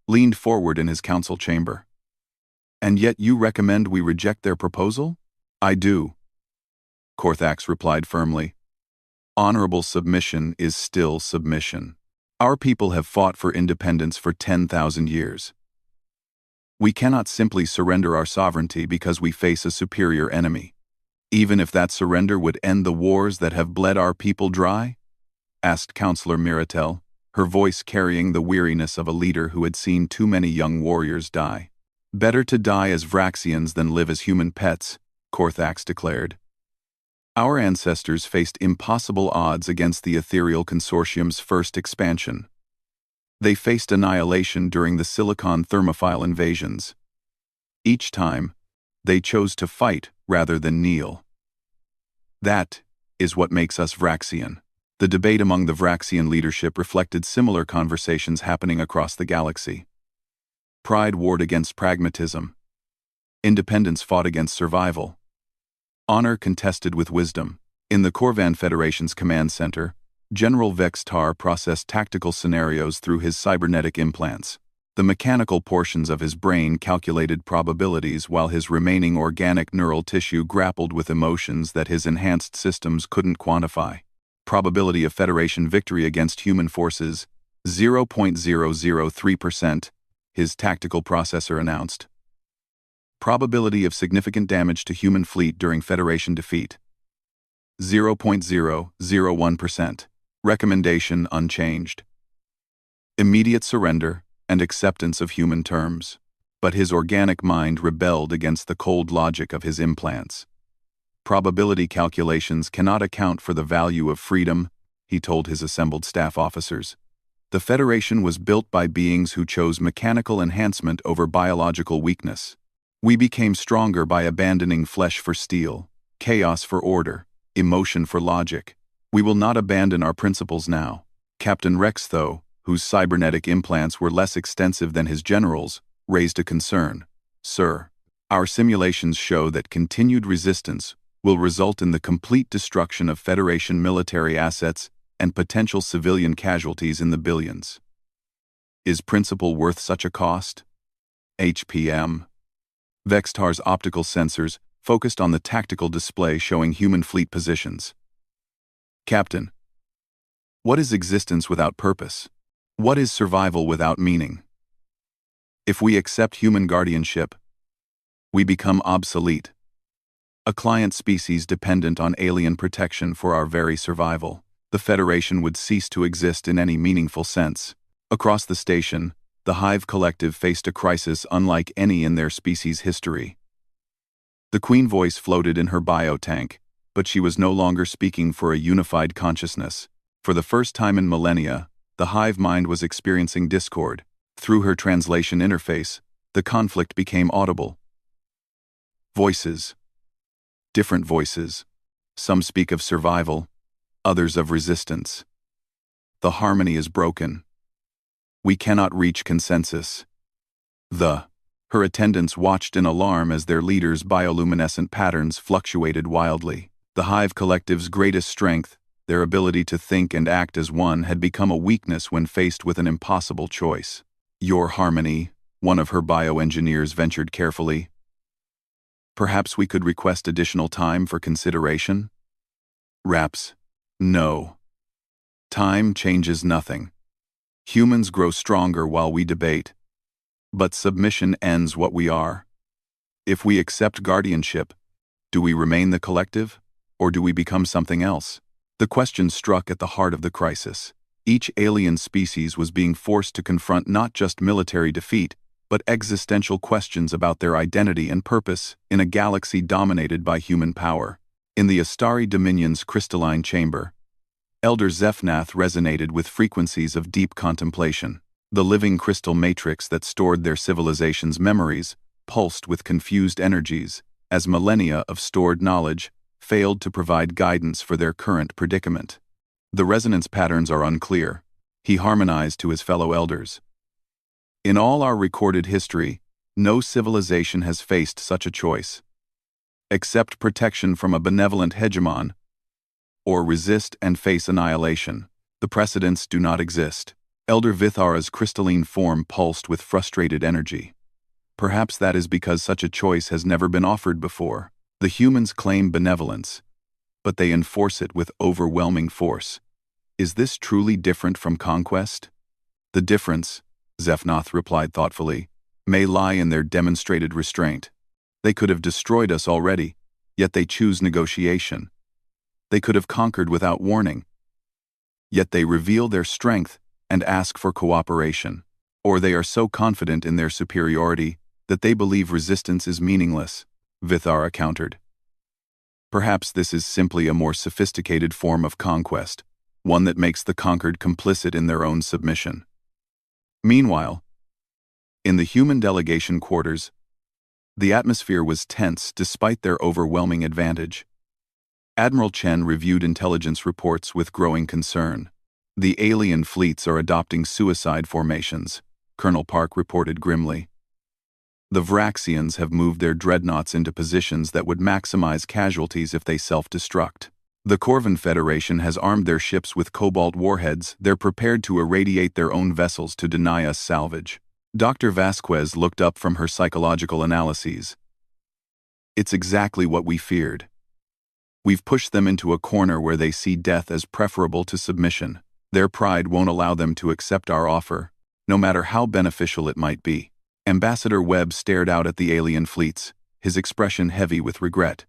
leaned forward in his council chamber. "And yet you recommend we reject their proposal?" "I do," Korthax replied firmly. "Honorable submission is still submission. Our people have fought for independence for 10,000 years. We cannot simply surrender our sovereignty because we face a superior enemy, even if that surrender would end the wars that have bled our people dry?" asked Counselor Miratel, her voice carrying the weariness of a leader who had seen too many young warriors die. "Better to die as Vraxians than live as human pets," Korthax declared. "Our ancestors faced impossible odds against the Ethereal Consortium's first expansion. They faced annihilation during the Silicon Thermophile invasions. Each time, they chose to fight rather than kneel. That is what makes us Vraxian." The debate among the Vraxian leadership reflected similar conversations happening across the galaxy. Pride warred against pragmatism. Independence fought against survival. Honor contested with wisdom. In the Korvan Federation's command center, General Vextar processed tactical scenarios through his cybernetic implants. The mechanical portions of his brain calculated probabilities while his remaining organic neural tissue grappled with emotions that his enhanced systems couldn't quantify. Probability of Federation victory against human forces, 0.003%, his tactical processor announced. Probability of significant damage to human fleet during Federation defeat, 0.001%. Recommendation unchanged. Immediate surrender and acceptance of human terms. But his organic mind rebelled against the cold logic of his implants. "Probability calculations cannot account for the value of freedom," he told his assembled staff officers. "The Federation was built by beings who chose mechanical enhancement over biological weakness. We became stronger by abandoning flesh for steel, chaos for order, emotion for logic. We will not abandon our principles now." Captain Rex, though, whose cybernetic implants were less extensive than his generals, raised a concern. "Sir, our simulations show that continued resistance will result in the complete destruction of Federation military assets and potential civilian casualties in the billions. Is principle worth such a cost?" HPM. Vextar's optical sensors focused on the tactical display showing human fleet positions. "Captain, what is existence without purpose? What is survival without meaning? If we accept human guardianship, we become obsolete. A client species dependent on alien protection for our very survival. The Federation would cease to exist in any meaningful sense." Across the station, the Hive Collective faced a crisis unlike any in their species' history. The Queen voice floated in her biotank, but she was no longer speaking for a unified consciousness. For the first time in millennia, the Hive mind was experiencing discord. Through her translation interface, the conflict became audible. Voices. Different voices. Some speak of survival, others of resistance. The harmony is broken. We cannot reach consensus. Her attendants watched in alarm as their leader's bioluminescent patterns fluctuated wildly. The Hive Collective's greatest strength, their ability to think and act as one, had become a weakness when faced with an impossible choice. "Your harmony," one of her bioengineers ventured carefully. "Perhaps we could request additional time for consideration?" Raps. "No. Time changes nothing. Humans grow stronger while we debate. But submission ends what we are. If we accept guardianship, do we remain the collective, or do we become something else?" The question struck at the heart of the crisis. Each alien species was being forced to confront not just military defeat, but existential questions about their identity and purpose in a galaxy dominated by human power. In the Astari Dominion's crystalline chamber, Elder Zephnath resonated with frequencies of deep contemplation. The living crystal matrix that stored their civilization's memories pulsed with confused energies as millennia of stored knowledge failed to provide guidance for their current predicament. "The resonance patterns are unclear," he harmonized to his fellow elders. "In all our recorded history, no civilization has faced such a choice. Accept protection from a benevolent hegemon, or resist and face annihilation. The precedents do not exist." Elder Vithara's crystalline form pulsed with frustrated energy. "Perhaps that is because such a choice has never been offered before. The humans claim benevolence, but they enforce it with overwhelming force. Is this truly different from conquest?" "The difference," Zephnath replied thoughtfully, "may lie in their demonstrated restraint. They could have destroyed us already, yet they choose negotiation. They could have conquered without warning, yet they reveal their strength and ask for cooperation. Or they are so confident in their superiority that they believe resistance is meaningless," Vithara countered. "Perhaps this is simply a more sophisticated form of conquest, one that makes the conquered complicit in their own submission." Meanwhile, in the human delegation quarters, the atmosphere was tense despite their overwhelming advantage. Admiral Chen reviewed intelligence reports with growing concern. "The alien fleets are adopting suicide formations," Colonel Park reported grimly. "The Vraxians have moved their dreadnoughts into positions that would maximize casualties if they self-destruct. The Corvan Federation has armed their ships with cobalt warheads. They're prepared to irradiate their own vessels to deny us salvage." Dr. Vasquez looked up from her psychological analyses. "It's exactly what we feared. We've pushed them into a corner where they see death as preferable to submission. Their pride won't allow them to accept our offer, no matter how beneficial it might be." Ambassador Webb stared out at the alien fleets, his expression heavy with regret.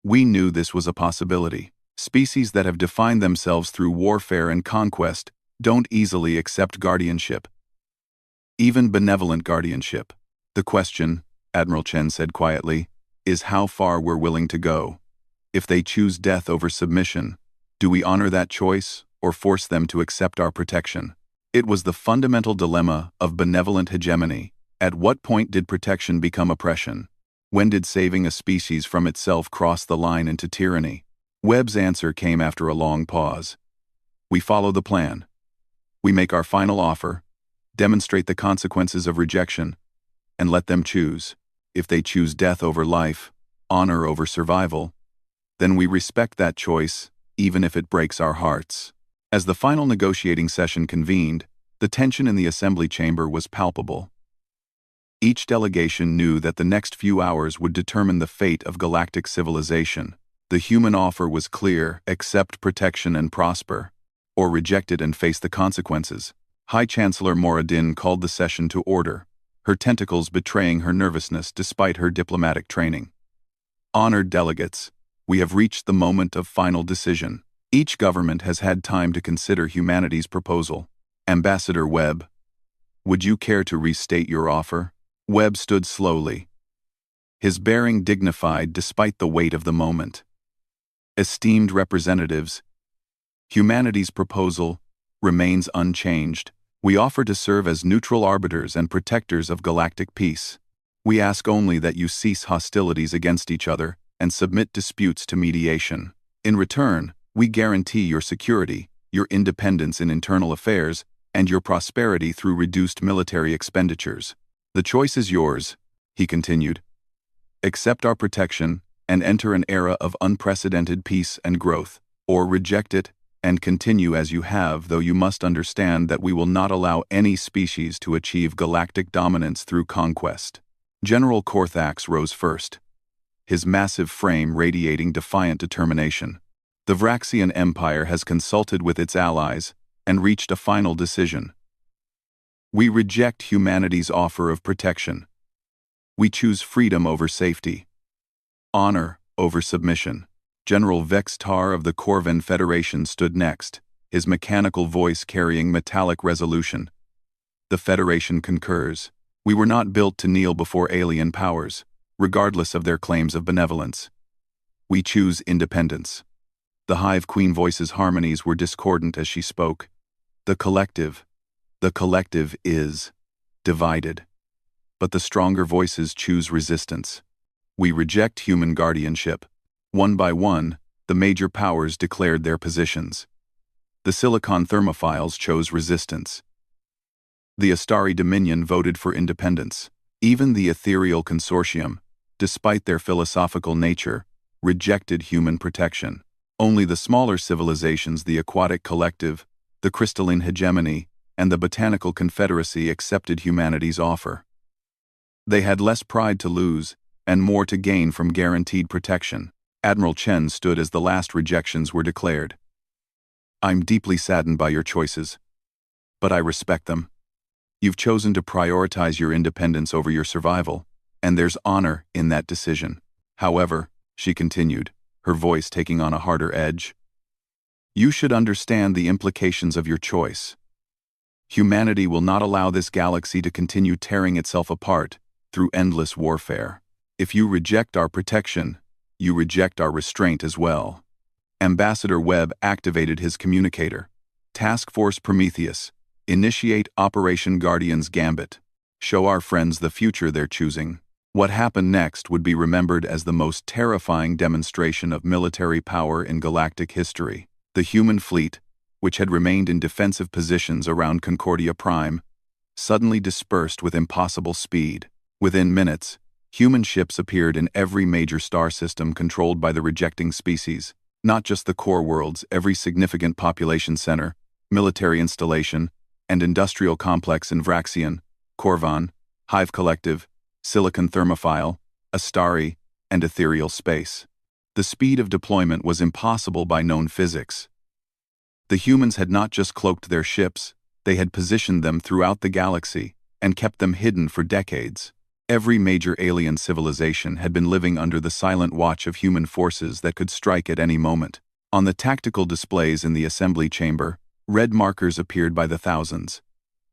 "We knew this was a possibility. Species that have defined themselves through warfare and conquest don't easily accept guardianship. Even benevolent guardianship. The question," Admiral Chen said quietly, "is how far we're willing to go. If they choose death over submission, do we honor that choice or force them to accept our protection?" It was the fundamental dilemma of benevolent hegemony. At what point did protection become oppression? When did saving a species from itself cross the line into tyranny? Webb's answer came after a long pause. "We follow the plan. We make our final offer, demonstrate the consequences of rejection, and let them choose. If they choose death over life, honor over survival, then we respect that choice, even if it breaks our hearts." As the final negotiating session convened, the tension in the assembly chamber was palpable. Each delegation knew that the next few hours would determine the fate of galactic civilization. The human offer was clear: accept protection and prosper, or reject it and face the consequences. High Chancellor Moradin called the session to order, her tentacles betraying her nervousness despite her diplomatic training. "Honored delegates, we have reached the moment of final decision. Each government has had time to consider humanity's proposal. Ambassador Webb, would you care to restate your offer?" Webb stood slowly, his bearing dignified despite the weight of the moment. "Esteemed representatives, humanity's proposal remains unchanged. We offer to serve as neutral arbiters and protectors of galactic peace. We ask only that you cease hostilities against each other and submit disputes to mediation. In return, we guarantee your security, your independence in internal affairs, and your prosperity through reduced military expenditures." The choice is yours, he continued. Accept our protection and enter an era of unprecedented peace and growth, or reject it and continue as you have, though you must understand that we will not allow any species to achieve galactic dominance through conquest. General Korthax rose first, his massive frame radiating defiant determination. The Vraxian Empire has consulted with its allies and reached a final decision. We reject humanity's offer of protection. We choose freedom over safety, honor over submission. General Vextar of the Corvan Federation stood next, his mechanical voice carrying metallic resolution. The Federation concurs. We were not built to kneel before alien powers, regardless of their claims of benevolence. We choose independence. The Hive Queen voice's harmonies were discordant as she spoke. The collective is divided. But the stronger voices choose resistance. We reject human guardianship. One by one, the major powers declared their positions. The Silicon Thermophiles chose resistance. The Astari Dominion voted for independence. Even the Ethereal Consortium, despite their philosophical nature, rejected human protection. Only the smaller civilizations, the Aquatic Collective, the Crystalline Hegemony, and the Botanical Confederacy accepted humanity's offer. They had less pride to lose and more to gain from guaranteed protection. Admiral Chen stood as the last rejections were declared. I'm deeply saddened by your choices, but I respect them. You've chosen to prioritize your independence over your survival, and there's honor in that decision. However, she continued, her voice taking on a harder edge, you should understand the implications of your choice. Humanity will not allow this galaxy to continue tearing itself apart through endless warfare. If you reject our protection, you reject our restraint as well. Ambassador Webb activated his communicator. Task Force Prometheus, initiate Operation Guardian's Gambit. Show our friends the future they're choosing. What happened next would be remembered as the most terrifying demonstration of military power in galactic history. The human fleet, which had remained in defensive positions around Concordia Prime, suddenly dispersed with impossible speed. Within minutes, human ships appeared in every major star system controlled by the rejecting species, not just the core worlds. Every significant population center, military installation, and industrial complex in Vraxian, Corvan, Hive Collective, Silicon Thermophile, Astari, and ethereal space. The speed of deployment was impossible by known physics. The humans had not just cloaked their ships, they had positioned them throughout the galaxy and kept them hidden for decades. Every major alien civilization had been living under the silent watch of human forces that could strike at any moment. On the tactical displays in the assembly chamber, red markers appeared by the thousands.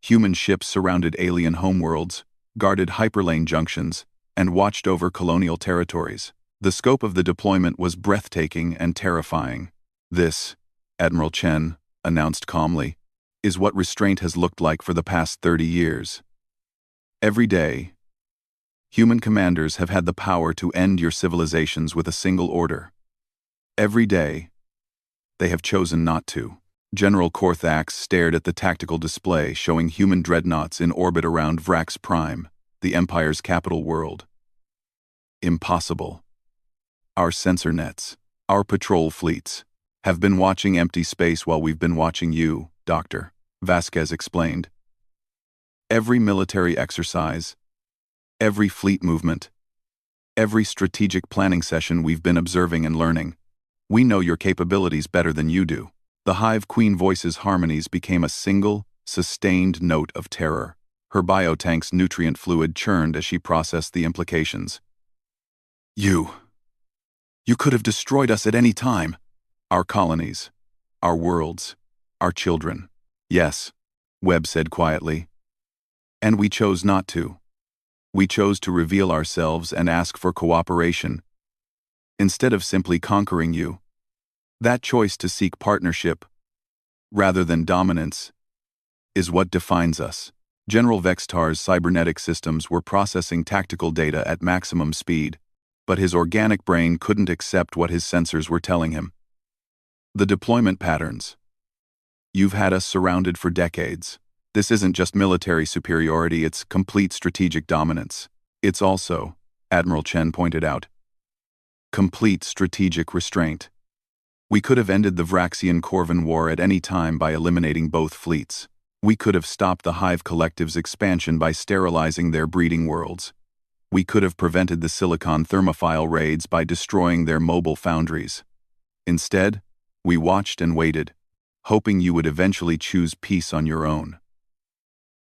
Human ships surrounded alien homeworlds, guarded hyperlane junctions, and watched over colonial territories. The scope of the deployment was breathtaking and terrifying. This, Admiral Chen announced calmly, is what restraint has looked like for the past 30 years. Every day, human commanders have had the power to end your civilizations with a single order. Every day, they have chosen not to. General Korthax stared at the tactical display showing human dreadnoughts in orbit around Vrax Prime, the Empire's capital world. Impossible. Our sensor nets, our patrol fleets, have been watching empty space while we've been watching you, Dr. Vasquez explained. Every military exercise, every fleet movement, every strategic planning session we've been observing and learning. We know your capabilities better than you do. The Hive Queen voice's harmonies became a single, sustained note of terror. Her biotank's nutrient fluid churned as she processed the implications. You could have destroyed us at any time. Our colonies, our worlds, our children. Yes, Webb said quietly. And we chose not to. We chose to reveal ourselves and ask for cooperation, instead of simply conquering you. That choice to seek partnership, rather than dominance, is what defines us. General Vextar's cybernetic systems were processing tactical data at maximum speed, but his organic brain couldn't accept what his sensors were telling him. The deployment patterns. You've had us surrounded for decades. This isn't just military superiority, it's complete strategic dominance. It's also, Admiral Chen pointed out, complete strategic restraint. We could have ended the Vraxian-Corvan War at any time by eliminating both fleets. We could have stopped the Hive Collective's expansion by sterilizing their breeding worlds. We could have prevented the Silicon thermophile raids by destroying their mobile foundries. Instead, we watched and waited, hoping you would eventually choose peace on your own.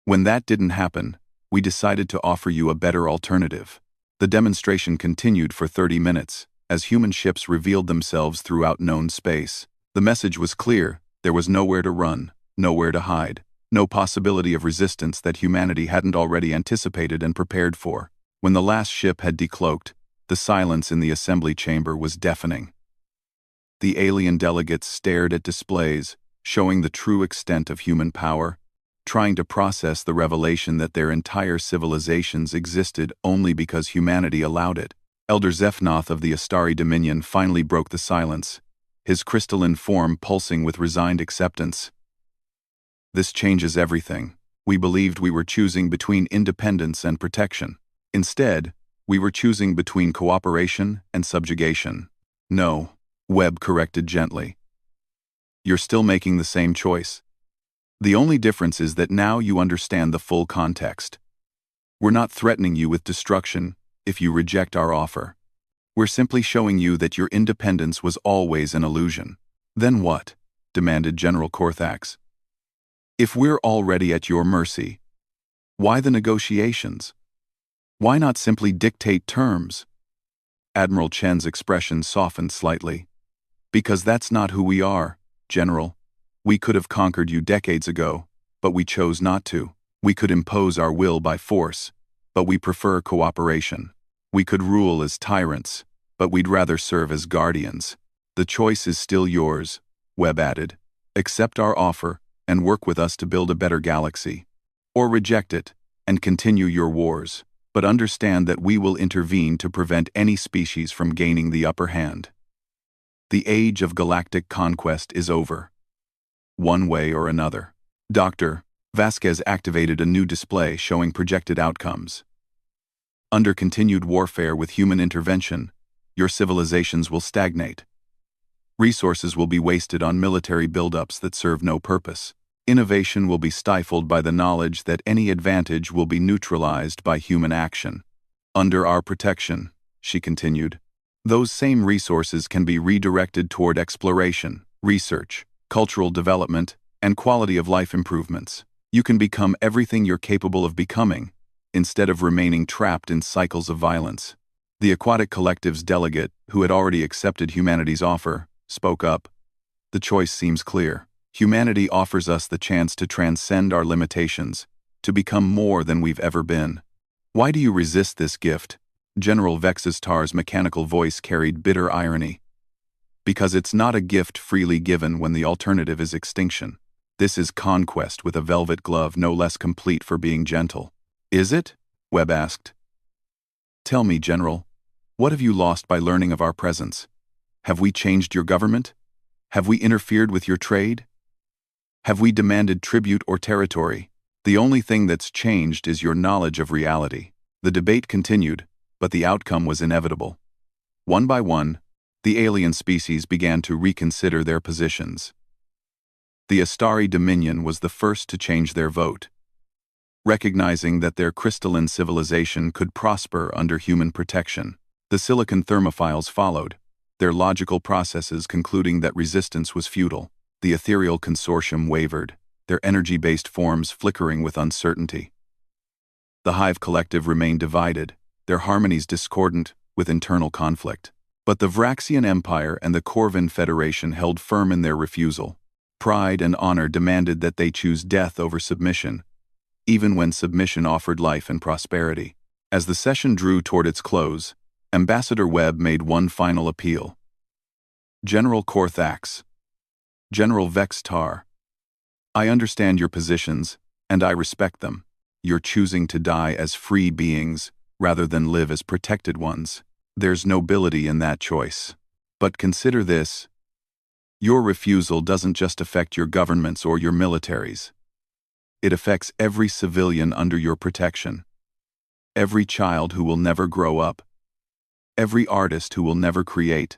When that didn't happen, we decided to offer you a better alternative. The demonstration continued for 30 minutes, as human ships revealed themselves throughout known space. The message was clear: there was nowhere to run, nowhere to hide, no possibility of resistance that humanity hadn't already anticipated and prepared for. When the last ship had decloaked, the silence in the assembly chamber was deafening. The alien delegates stared at displays, showing the true extent of human power, trying to process the revelation that their entire civilizations existed only because humanity allowed it. Elder Zephnoth of the Astari Dominion finally broke the silence, his crystalline form pulsing with resigned acceptance. This changes everything. We believed we were choosing between independence and protection. Instead, we were choosing between cooperation and subjugation. No, Webb corrected gently. You're still making the same choice. The only difference is that now you understand the full context. We're not threatening you with destruction if you reject our offer. We're simply showing you that your independence was always an illusion. Then what? Demanded General Korthax. If we're already at your mercy, why the negotiations? Why not simply dictate terms? Admiral Chen's expression softened slightly. Because that's not who we are, General. We could have conquered you decades ago, but we chose not to. We could impose our will by force, but we prefer cooperation. We could rule as tyrants, but we'd rather serve as guardians. The choice is still yours, Webb added. Accept our offer and work with us to build a better galaxy. Or reject it and continue your wars, but understand that we will intervene to prevent any species from gaining the upper hand. The age of galactic conquest is over. One way or another. Dr. Vasquez activated a new display showing projected outcomes. Under continued warfare with human intervention, your civilizations will stagnate. Resources will be wasted on military buildups that serve no purpose. Innovation will be stifled by the knowledge that any advantage will be neutralized by human action. Under our protection, she continued, those same resources can be redirected toward exploration, research, cultural development, and quality of life improvements. You can become everything you're capable of becoming, instead of remaining trapped in cycles of violence. The Aquatic Collective's delegate, who had already accepted humanity's offer, spoke up. The choice seems clear. Humanity offers us the chance to transcend our limitations, to become more than we've ever been. Why do you resist this gift? General Vexistar's mechanical voice carried bitter irony. Because it's not a gift freely given when the alternative is extinction. This is conquest with a velvet glove no less complete for being gentle. Is it? Webb asked. Tell me, General, what have you lost by learning of our presence? Have we changed your government? Have we interfered with your trade? Have we demanded tribute or territory? The only thing that's changed is your knowledge of reality. The debate continued, but the outcome was inevitable. One by one, the alien species began to reconsider their positions. The Astari Dominion was the first to change their vote, recognizing that their crystalline civilization could prosper under human protection. The Silicon thermophiles followed, their logical processes concluding that resistance was futile. The ethereal consortium wavered, their energy-based forms flickering with uncertainty. The Hive Collective remained divided, their harmonies discordant with internal conflict. But the Vraxian Empire and the Corvan Federation held firm in their refusal. Pride and honor demanded that they choose death over submission, even when submission offered life and prosperity. As the session drew toward its close, Ambassador Webb made one final appeal. General Korthax, General Vextar, I understand your positions, and I respect them. You're choosing to die as free beings, rather than live as protected ones. There's nobility in that choice. But consider this. Your refusal doesn't just affect your governments or your militaries. It affects every civilian under your protection. Every child who will never grow up. Every artist who will never create.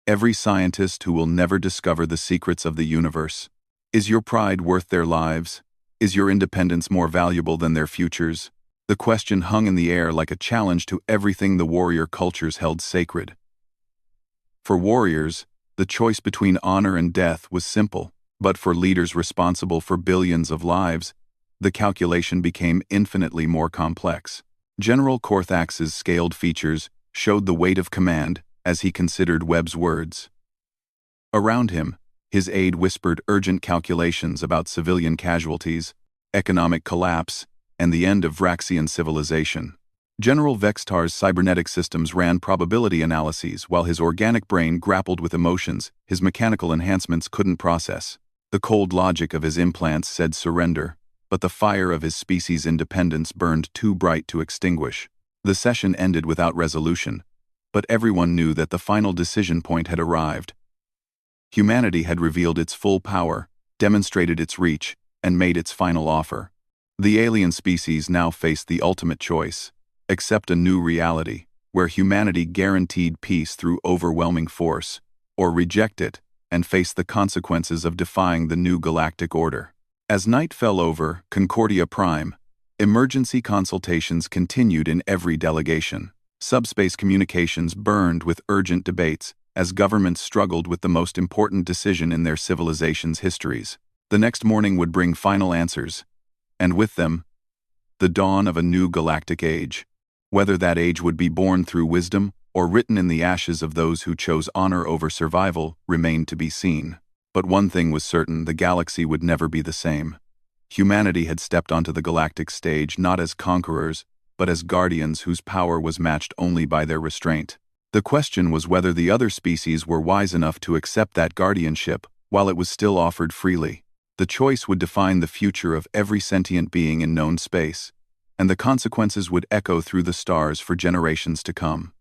Every scientist who will never discover the secrets of the universe. Is your pride worth their lives? Is your independence more valuable than their futures? The question hung in the air like a challenge to everything the warrior cultures held sacred. For warriors, the choice between honor and death was simple, but for leaders responsible for billions of lives, the calculation became infinitely more complex. General Korthax's scaled features showed the weight of command as he considered Webb's words. Around him, his aide whispered urgent calculations about civilian casualties, economic collapse, and the end of Vraxian civilization. General Vextar's cybernetic systems ran probability analyses while his organic brain grappled with emotions his mechanical enhancements couldn't process. The cold logic of his implants said surrender, but the fire of his species' independence burned too bright to extinguish. The session ended without resolution, but everyone knew that the final decision point had arrived. Humanity had revealed its full power, demonstrated its reach, and made its final offer. The alien species now faced the ultimate choice: accept a new reality, where humanity guaranteed peace through overwhelming force, or reject it and face the consequences of defying the new galactic order. As night fell over Concordia Prime, emergency consultations continued in every delegation. Subspace communications burned with urgent debates as governments struggled with the most important decision in their civilization's histories. The next morning would bring final answers, and with them, the dawn of a new galactic age. Whether that age would be born through wisdom or written in the ashes of those who chose honor over survival remained to be seen. But one thing was certain: the galaxy would never be the same. Humanity had stepped onto the galactic stage not as conquerors, but as guardians whose power was matched only by their restraint. The question was whether the other species were wise enough to accept that guardianship while it was still offered freely. The choice would define the future of every sentient being in known space, and the consequences would echo through the stars for generations to come.